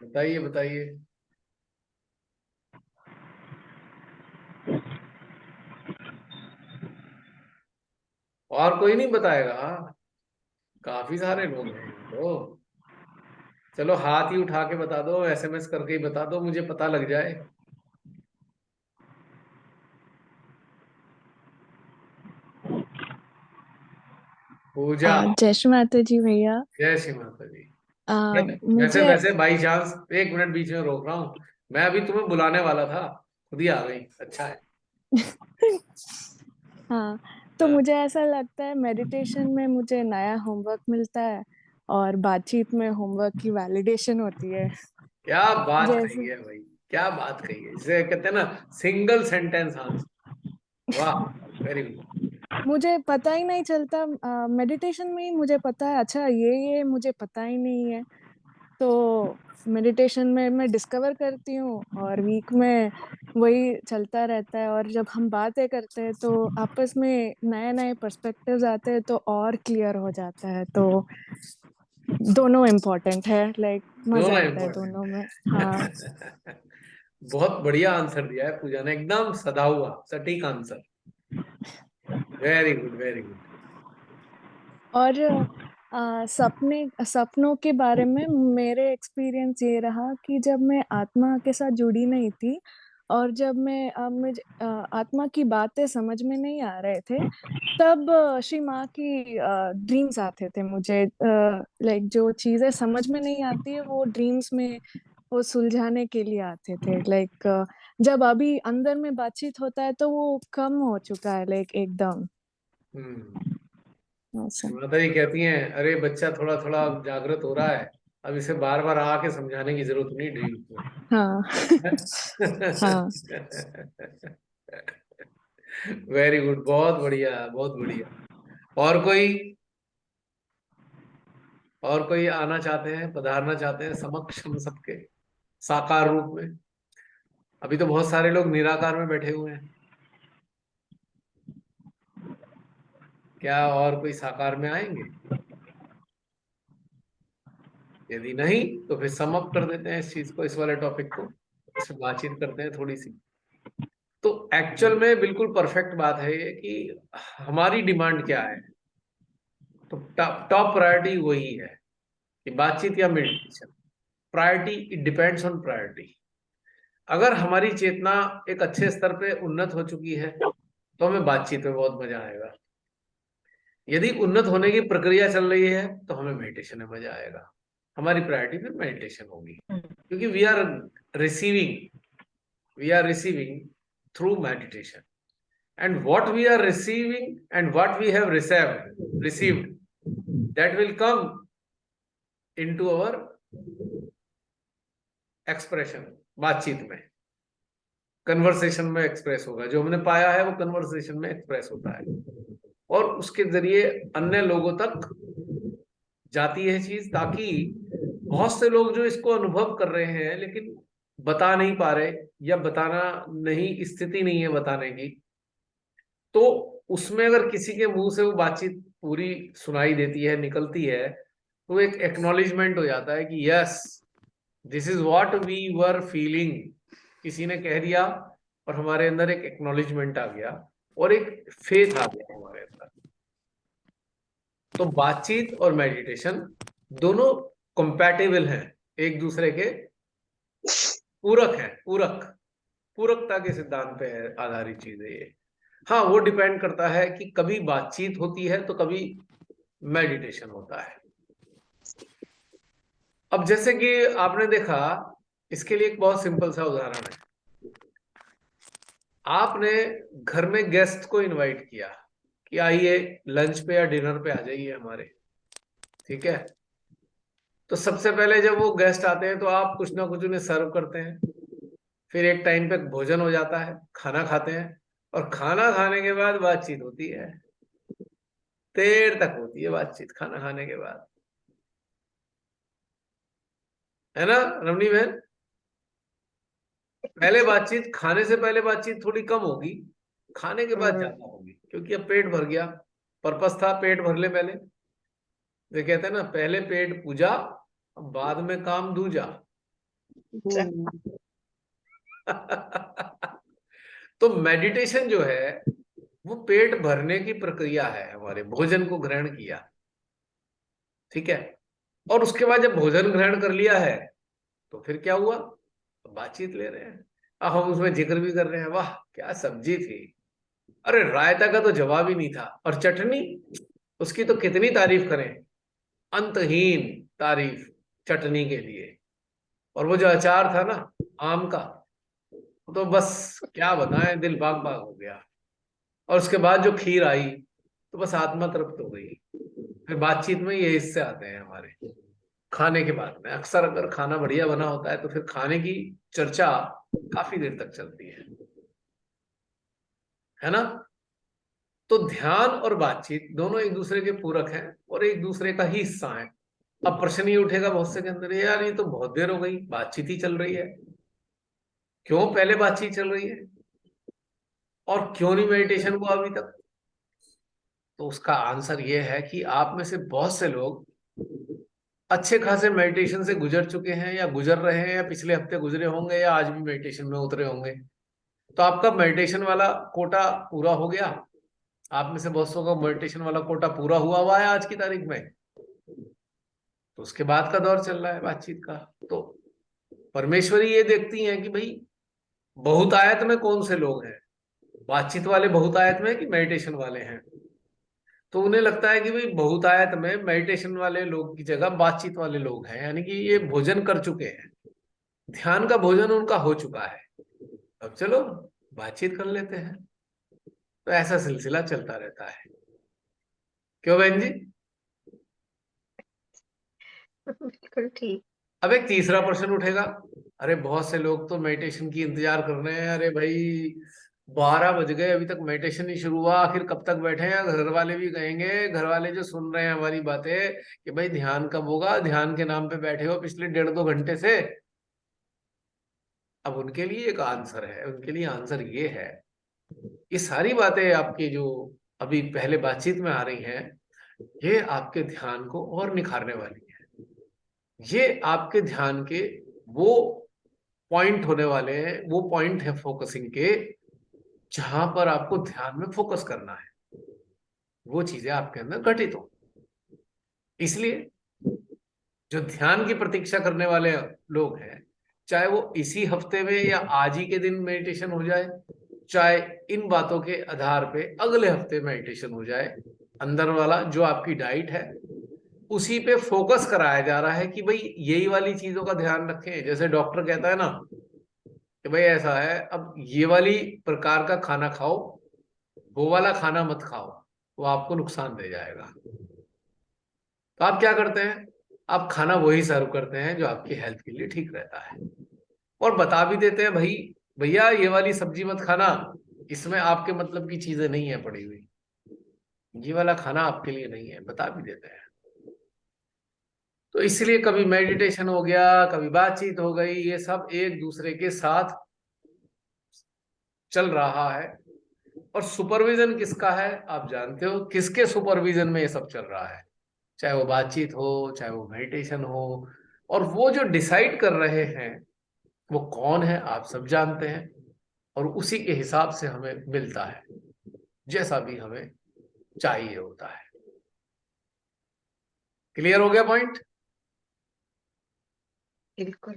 बताइए बताइए। और कोई नहीं बताएगा? काफी सारे लोग हैं तो चलो हाथ ही उठा के बता दो, SMS करके ही बता दो, मुझे पता लग जाए। पूजा। जय श्री माता जी भैया। जय श्री माता जी। वैसे मुझे वैसे बाई चांस 1 मिनट बीच में रोक रहा हूँ, मैं अभी तुम्हें बुलाने वाला था, खुद ही आ गई, अच्छा है। हाँ, तो हाँ। मुझे ऐसा लगता है मेडिटेशन में मुझे नया होमवर्क मिलता है और बातचीत में होमवर्क की वैलिडेशन होती है। क्या बात जैसे कही है भाई, क्या बात कही है, इसे कहते हैं ना सिंगल सेंटेंस आंसर। वाह, वेरी गुड। मुझे पता ही नहीं चलता, मेडिटेशन में ही मुझे पता है अच्छा ये मुझे पता ही नहीं है। तो मेडिटेशन में मैं डिस्कवर करती हूँ और वीक में वही चलता रहता है, और जब हम बातें करते हैं तो आपस में नए नए पर्सपेक्टिव्स आते हैं तो और क्लियर हो जाता है। तो दोनों इम्पोर्टेंट है, लाइक मजा दोनों आता है दोनों में। हाँ। इम्पोर्टेंट। बहुत बढ़िया आंसर दिया है पूजा ने, एकदम सदा हुआ सटीक answer. Very good, very good. और सपनों के बारे में मेरे एक्सपीरियंस ये रहा कि जब मैं आत्मा के साथ जुड़ी नहीं थी और जब मुझे आत्मा की बातें समझ में नहीं आ रहे थे, तब श्री माँ की ड्रीम्स आते थे मुझे। लाइक जो चीजें समझ में नहीं आती है वो ड्रीम्स में वो सुलझाने के लिए आते थे। लाइक जब अभी अंदर में बातचीत होता है तो वो कम हो चुका है, लाइक एकदम ऐसा। माता जी कहती हैं अरे बच्चा थोड़ा थोड़ा जागृत हो रहा है, अब इसे बार बार आके समझाने की जरूरत नहीं ड्रीम को। हाँ। हाँ। वेरी गुड, बहुत बढ़िया, बहुत बढ़िया। और कोई आना चाहते हैं, पधारना चाहते हैं समक्ष हम सबके साकार रूप में? अभी तो बहुत सारे लोग निराकार में बैठे हुए हैं, क्या और कोई साकार में आएंगे? यदि नहीं तो फिर सम अप कर देते हैं इस चीज को, इस वाले टॉपिक को, इस पे बातचीत करते हैं थोड़ी सी। तो एक्चुअल में बिल्कुल परफेक्ट बात है ये कि हमारी डिमांड क्या है। तो टॉप प्रायोरिटी वही है कि बातचीत या meditation. Priority, it depends on priority. अगर हमारी चेतना एक अच्छे स्तर पे उन्नत हो चुकी है तो हमें बातचीत में बहुत मजा आएगा। यदि उन्नत होने की प्रक्रिया चल रही है तो हमें मेडिटेशन में मजा आएगा। हमारी प्रायोरिटी फिर मेडिटेशन होगी, क्योंकि we are receiving through meditation, and what we are receiving and what we have received, that will come into our expression, बातचीत में, कन्वर्सेशन में एक्सप्रेस होगा। जो हमने पाया है वो कन्वर्सेशन में एक्सप्रेस होता है और उसके जरिए अन्य लोगों तक जाती है चीज, ताकि बहुत से लोग जो इसको अनुभव कर रहे हैं लेकिन बता नहीं पा रहे, या बताना नहीं, स्थिति नहीं है बताने की, तो उसमें अगर किसी के मुंह से वो बातचीत पूरी सुनाई देती है, निकलती है, तो एक एक्नॉलेजमेंट हो जाता है कि yes, this is what we were feeling. किसी ने कह दिया और हमारे अंदर एक एक्नॉलेजमेंट आ गया और एक फेथ आ गया हमारे अंदर। तो बातचीत और मेडिटेशन दोनों कंपैटिबल हैं, एक दूसरे के पूरक हैं, पूरकता के सिद्धांत पे है आधारित चीज है ये। हाँ, वो डिपेंड करता है कि कभी बातचीत होती है तो कभी मेडिटेशन होता है। अब जैसे कि आपने देखा इसके लिए एक बहुत सिंपल सा उदाहरण है। आपने घर में गेस्ट को इनवाइट किया कि आइए लंच पे या डिनर पे आ जाइए हमारे, ठीक है। तो सबसे पहले जब वो गेस्ट आते हैं तो आप कुछ ना कुछ उन्हें सर्व करते हैं, फिर एक टाइम पे भोजन हो जाता है, खाना खाते हैं, और खाना खाने के बाद बातचीत होती है। देर तक होती है बातचीत खाना खाने के बाद, है ना रमनी बहन? पहले बातचीत, खाने से पहले बातचीत थोड़ी कम होगी, खाने के बाद ज्यादा होगी, क्योंकि अब पेट भर गया। पर्पस था पेट भर ले पहले। वे कहते हैं ना, पहले पेट पूजा, अब बाद में काम दूजा। तो मेडिटेशन जो है वो पेट भरने की प्रक्रिया है, हमारे भोजन को ग्रहण किया, ठीक है। और उसके बाद जब भोजन ग्रहण कर लिया है तो फिर क्या हुआ, बातचीत ले रहे हैं। अब हम उसमें जिक्र भी कर रहे हैं, वाह क्या सब्जी थी, अरे रायता का तो जवाब ही नहीं था, और चटनी, उसकी तो कितनी तारीफ करें, अंतहीन तारीफ चटनी के लिए। और वो जो अचार था ना आम का, तो बस क्या बताएं, दिल बाग बाग हो गया। और उसके बाद जो खीर आई तो बस आत्मा तृप्त हो गई। फिर बातचीत में ये हिस्से आते हैं हमारे, खाने के बाद में अक्सर अगर खाना बढ़िया बना होता है तो फिर खाने की चर्चा काफी देर तक चलती है ना। तो ध्यान और बातचीत दोनों एक दूसरे के पूरक हैं और एक दूसरे का ही हिस्सा है। अब प्रश्न ये उठेगा बहुत से के अंदर, यार ये तो बहुत देर हो गई, बातचीत ही चल रही है, क्यों पहले बातचीत चल रही है और क्यों नहीं मेडिटेशन हुआ अभी तक? तो उसका आंसर ये है कि आप में से बहुत से लोग अच्छे खासे मेडिटेशन से गुजर चुके हैं, या गुजर रहे हैं, या पिछले हफ्ते गुजरे होंगे, या आज भी मेडिटेशन में उतरे होंगे। तो आपका मेडिटेशन वाला कोटा पूरा हो गया। आप में से बहुत सौ का मेडिटेशन वाला कोटा पूरा हुआ है आज की तारीख में। तो उसके बाद का दौर चल रहा है बातचीत का। तो परमेश्वरी ये देखती हैं कि भाई बहुतायत में कौन से लोग हैं, बातचीत वाले बहुतायत में कि मेडिटेशन वाले हैं। तो उन्हें लगता है कि भाई बहुतायत में मेडिटेशन वाले लोग की जगह बातचीत वाले लोग हैं, यानी कि ये भोजन कर चुके हैं, ध्यान का भोजन उनका हो चुका है, अब चलो बातचीत कर लेते हैं। तो ऐसा सिलसिला चलता रहता है। क्यों बहन जी? बिल्कुल ठीक। अब एक तीसरा प्रश्न उठेगा, अरे बहुत से लोग तो मेडिटेशन की इंतजार कर रहे हैं, अरे भाई 12 बज गए अभी तक मेडिटेशन नहीं शुरू हुआ, आखिर कब तक बैठे हैं? घर वाले भी कहेंगे, घर वाले जो सुन रहे हैं हमारी बातें कि भाई ध्यान कब होगा, ध्यान के नाम पे बैठे हो पिछले 1.5-2 घंटे से। अब उनके लिए एक आंसर है, उनके लिए आंसर ये है, ये सारी बातें आपकी जो अभी पहले बातचीत में आ रही हैं, ये आपके ध्यान को और निखारने वाली है। ये आपके ध्यान के वो पॉइंट होने वाले हैं, वो पॉइंट है फोकसिंग के, जहां पर आपको ध्यान में फोकस करना है, वो चीजें आपके अंदर घटित हो। इसलिए जो ध्यान की प्रतीक्षा करने वाले लोग हैं, चाहे वो इसी हफ्ते में या आज ही के दिन मेडिटेशन हो जाए, चाहे इन बातों के आधार पे अगले हफ्ते मेडिटेशन हो जाए, अंदर वाला जो आपकी डाइट है उसी पे फोकस कराया जा रहा है कि भाई यही वाली चीजों का ध्यान रखें। जैसे डॉक्टर कहता है ना कि भाई ऐसा है, अब ये वाली प्रकार का खाना खाओ, वो वाला खाना मत खाओ, वो आपको नुकसान दे जाएगा। तो आप क्या करते हैं, आप खाना वही सर्व करते हैं जो आपकी हेल्थ के लिए ठीक रहता है, और बता भी देते हैं भाई भैया ये वाली सब्जी मत खाना, इसमें आपके मतलब की चीजें नहीं है पड़ी हुई, ये वाला खाना आपके लिए नहीं है, बता भी देते हैं। तो इसलिए कभी मेडिटेशन हो गया, कभी बातचीत हो गई, ये सब एक दूसरे के साथ चल रहा है। और सुपरविजन किसका है आप जानते हो, किसके सुपरविजन में ये सब चल रहा है, चाहे वो बातचीत हो चाहे वो मेडिटेशन हो। और वो जो डिसाइड कर रहे हैं वो कौन है आप सब जानते हैं, और उसी के हिसाब से हमें मिलता है जैसा भी हमें चाहिए होता है। क्लियर हो गया पॉइंट? बिल्कुल।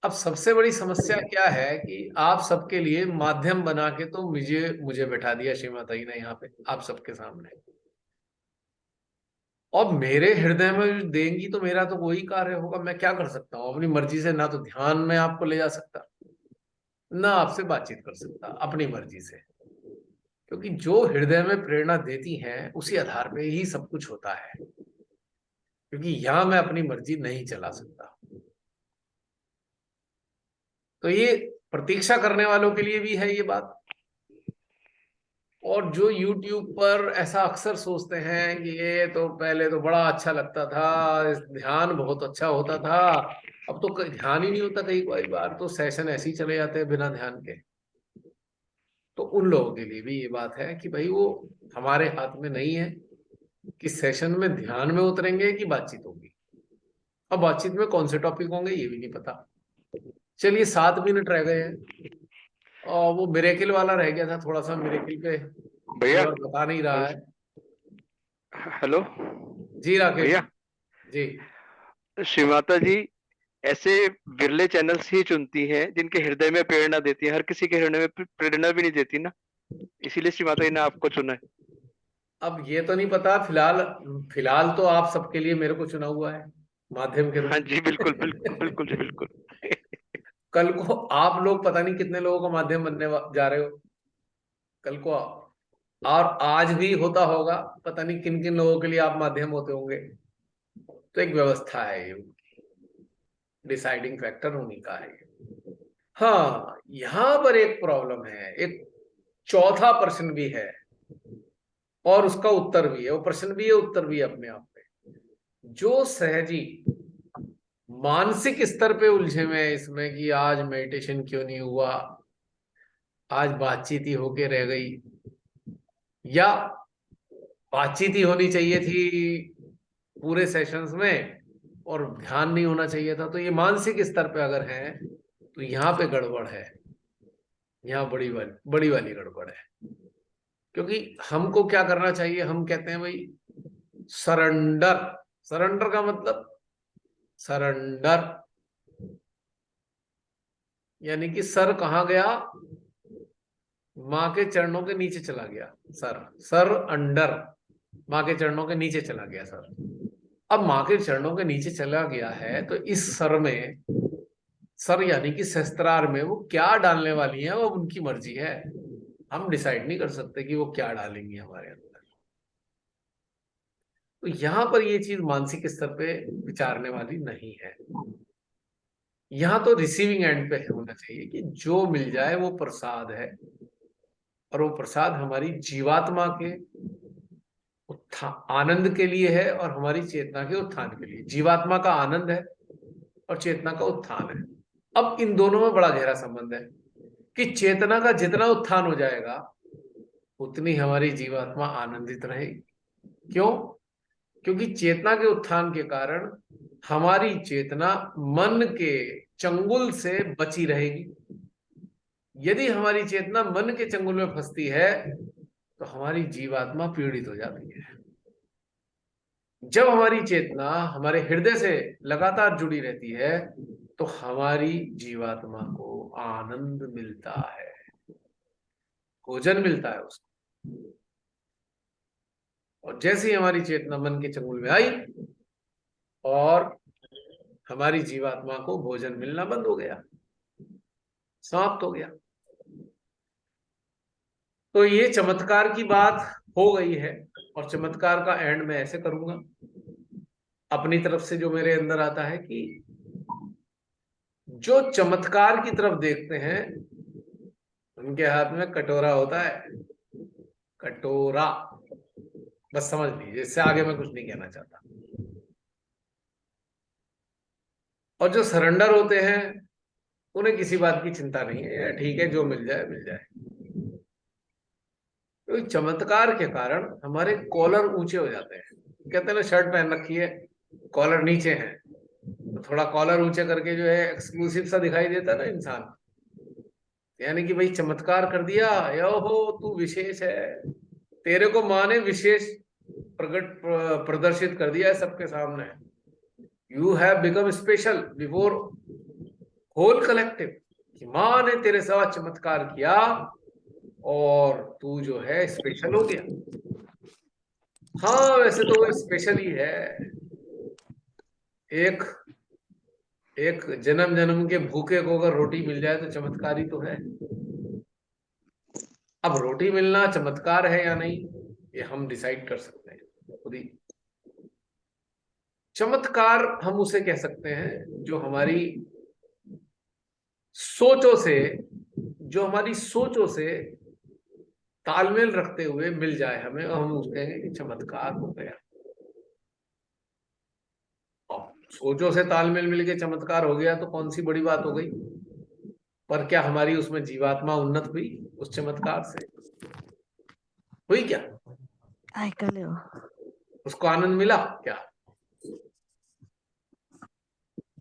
अब सबसे बड़ी समस्या क्या है कि आप सबके लिए माध्यम बना के तो मुझे बैठा दिया श्रीमाता जी ने यहाँ पे आप सबके सामने। और मेरे हृदय में जो देंगी तो मेरा तो वही कार्य होगा। मैं क्या कर सकता हूँ अपनी मर्जी से? ना तो ध्यान में आपको ले जा सकता, ना आपसे बातचीत कर सकता अपनी मर्जी से, क्योंकि जो हृदय में प्रेरणा देती हैं उसी आधार पे ही सब कुछ होता है, क्योंकि यहां मैं अपनी मर्जी नहीं चला सकता। तो ये प्रतीक्षा करने वालों के लिए भी है ये बात। और जो YouTube पर ऐसा अक्सर सोचते हैं कि ये तो पहले तो बड़ा अच्छा लगता था, ध्यान बहुत अच्छा होता था, अब तो ध्यान ही नहीं होता, कई बार तो सेशन ऐसे ही चले जाते हैं बिना ध्यान के। तो उन लोगों के लिए भी ये बात है कि भाई वो हमारे हाथ में नहीं है कि सेशन में ध्यान में उतरेंगे कि बातचीत होगी। अब बातचीत में कौन से टॉपिक होंगे ये भी नहीं पता। चलिए 7 मिनट रह गए हैं, और वो मिरेकिल वाला रह गया था, थोड़ा सा मिरेकिल पे भैया और बता नहीं रहा है। हेलो जी राकेश भैया, जी। श्री माता जी ऐसे विरले चैनल्स ही चुनती हैं जिनके हृदय में प्रेरणा देती है। हर किसी के हृदय में प्रेरणा भी नहीं देती ना, इसीलिए श्री माता जी ने आपको चुना है। अब ये तो नहीं पता, फिलहाल फिलहाल तो आप सबके लिए मेरे को चुना हुआ है माध्यम के रूप हाँ में। जी, बिल्कुल बिल्कुल बिल्कुल जी बिल्कुल। कल को आप लोग पता नहीं कितने लोगों का माध्यम बनने जा रहे हो कल को, और आज भी होता होगा, पता नहीं किन किन लोगों के लिए आप माध्यम होते होंगे। तो एक व्यवस्था है, ये डिसाइडिंग फैक्टर उन्हीं का है ये। हाँ, यहां पर एक प्रॉब्लम है, एक चौथा प्रश्न भी है और उसका उत्तर भी है। वो प्रश्न भी है, उत्तर भी है अपने आप में। जो सहजी मानसिक स्तर पे उलझे हुए हैं इसमें कि आज मेडिटेशन क्यों नहीं हुआ, आज बातचीत ही होके रह गई, या बातचीत ही होनी चाहिए थी पूरे सेशंस में और ध्यान नहीं होना चाहिए था, तो ये मानसिक स्तर पे अगर है तो यहाँ पे गड़बड़ है। यहाँ बड़ी वाली गड़बड़ है। क्योंकि हमको क्या करना चाहिए? हम कहते हैं भाई सरेंडर। सरेंडर का मतलब सरेंडर, यानी कि सर कहाँ गया? माँ के चरणों के नीचे चला गया। सर सर अंडर, माँ के चरणों के नीचे चला गया सर। अब माँ के चरणों के नीचे चला गया है तो इस सर में, सर यानी कि शस्त्रार में वो क्या डालने वाली है वो उनकी मर्जी है। हम डिसाइड नहीं कर सकते कि वो क्या डालेंगी हमारे अंदर। तो यहां पर ये चीज मानसिक स्तर पे विचारने वाली नहीं है। यहां तो रिसीविंग एंड पे होना चाहिए कि जो मिल जाए वो प्रसाद है, और वो प्रसाद हमारी जीवात्मा के आनंद के लिए है और हमारी चेतना के उत्थान के लिए। जीवात्मा का आनंद है और चेतना का उत्थान है। अब इन दोनों में बड़ा गहरा संबंध है कि चेतना का जितना उत्थान हो जाएगा उतनी हमारी जीवात्मा आनंदित रहेगी। क्यों? क्योंकि चेतना के उत्थान के कारण हमारी चेतना मन के चंगुल से बची रहेगी। यदि हमारी चेतना मन के चंगुल में फंसती है तो हमारी जीवात्मा पीड़ित हो जाती है। जब हमारी चेतना हमारे हृदय से लगातार जुड़ी रहती है तो हमारी जीवात्मा को आनंद मिलता है, भोजन मिलता है उसको। और जैसे ही हमारी चेतना मन के चंगुल में आई और हमारी जीवात्मा को भोजन मिलना बंद हो गया, समाप्त हो गया। तो ये चमत्कार की बात हो गई है, और चमत्कार का एंड मैं ऐसे करूंगा अपनी तरफ से, जो मेरे अंदर आता है कि जो चमत्कार की तरफ देखते हैं उनके हाथ में कटोरा होता है। कटोरा, बस समझ लीजिए, इससे आगे मैं कुछ नहीं कहना चाहता। और जो सरेंडर होते हैं उन्हें किसी बात की चिंता नहीं है, ठीक है जो मिल जाए मिल जाए। तो चमत्कार के कारण हमारे कॉलर ऊंचे हो जाते हैं। कहते हैं ना, शर्ट पहन रखी है, कॉलर नीचे है, तो थोड़ा कॉलर ऊंचे करके जो है एक्सक्लूसिव सा दिखाई देता है ना इंसान। यानी कि भाई चमत्कार कर दिया, यो हो तू विशेष है, तेरे को माँ ने विशेष प्रदर्शित कर दिया है सबके सामने। You have become special before whole collective, कि माँ ने तेरे साथ चमत्कार किया और तू जो है स्पेशल हो गया। हाँ वैसे तो वो स्पेशल ही है। एक एक जन्म जन्म के भूखे को अगर रोटी मिल जाए तो चमत्कार ही तो है। अब रोटी मिलना चमत्कार है या नहीं, ये हम डिसाइड कर सकते हैं खुद ही। चमत्कार हम उसे कह सकते हैं जो हमारी सोचों से, जो हमारी सोचों से तालमेल रखते हुए मिल जाए हमें, और हम उसे कहेंगे कि चमत्कार हो गया। अब सोचों से तालमेल मिल के चमत्कार हो गया तो कौन सी बड़ी बात हो गई। पर क्या हमारी उसमें जीवात्मा उन्नत हुई उस चमत्कार से? हुई क्या? उसको आनंद मिला क्या?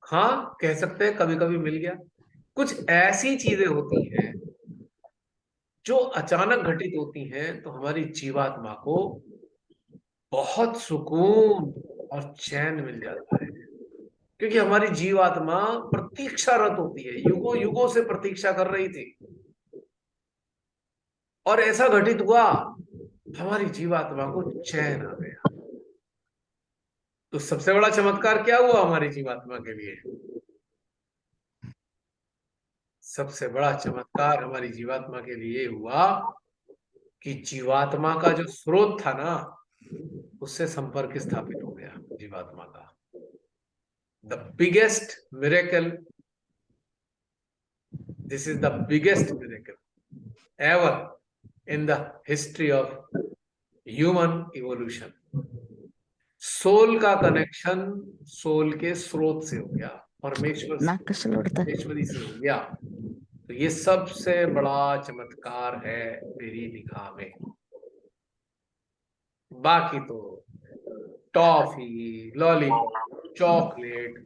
हाँ कह सकते हैं कभी कभी मिल गया। कुछ ऐसी चीजें होती हैं जो अचानक घटित होती हैं तो हमारी जीवात्मा को बहुत सुकून और चैन मिल जाता है, क्योंकि हमारी जीवात्मा प्रतीक्षारत होती है, युगों युगों से प्रतीक्षा कर रही थी और ऐसा घटित हुआ, हमारी जीवात्मा को चैन आ गया। तो सबसे बड़ा चमत्कार क्या हुआ हमारी जीवात्मा के लिए? सबसे बड़ा चमत्कार हमारी जीवात्मा के लिए हुआ कि जीवात्मा का जो स्रोत था ना, उससे संपर्क स्थापित हो गया जीवात्मा का। The biggest miracle, this is the biggest miracle ever in the history of human evolution. Soul का कनेक्शन सोल के स्रोत से हो गया, परमेश्वरी से हो गया। तो ये सबसे बड़ा चमत्कार है मेरी निगाह में। बाकी तो टॉफी, लॉलीपॉप, चॉकलेट,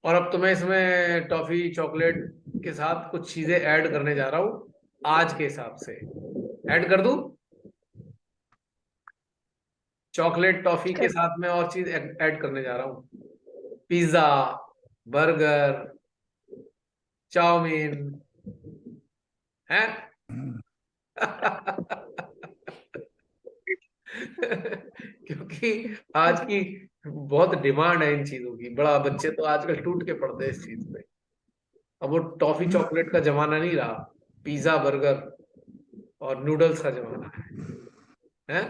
और अब तो मैं इसमें टॉफी चॉकलेट के साथ कुछ चीजें ऐड करने जा रहा हूं। आज के हिसाब से ऐड कर दूं? चॉकलेट टॉफी के साथ में और चीज ऐड करने जा रहा हूं। पिज्जा, बर्गर, चाउमीन है। क्योंकि आज की बहुत डिमांड है इन चीजों की। बड़ा बच्चे तो आजकल टूट के पड़ते हैं इस चीज पे। अब वो टॉफी चॉकलेट का जमाना नहीं रहा, पिज्जा बर्गर और नूडल्स का जमाना है?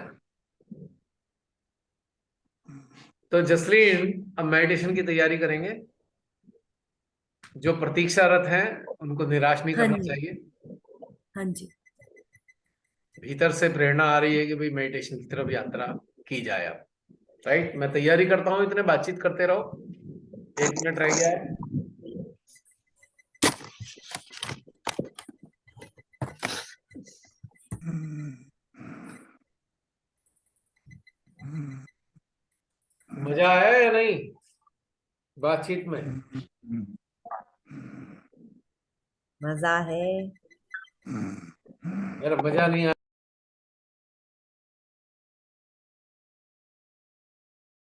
तो जसलीन अब मेडिटेशन की तैयारी करेंगे। जो प्रतीक्षारत हैं उनको निराश नहीं हाँ करना जी, चाहिए। हाँ जी। भीतर से प्रेरणा आ रही है कि भाई मेडिटेशन की तरफ यात्रा की जाए अब। राइट, मैं तैयारी करता हूँ, इतने बातचीत करते रहो। 1 मिनट रह गया है। मजा आया या नहीं बातचीत में? मजा है। अगर मजा नहीं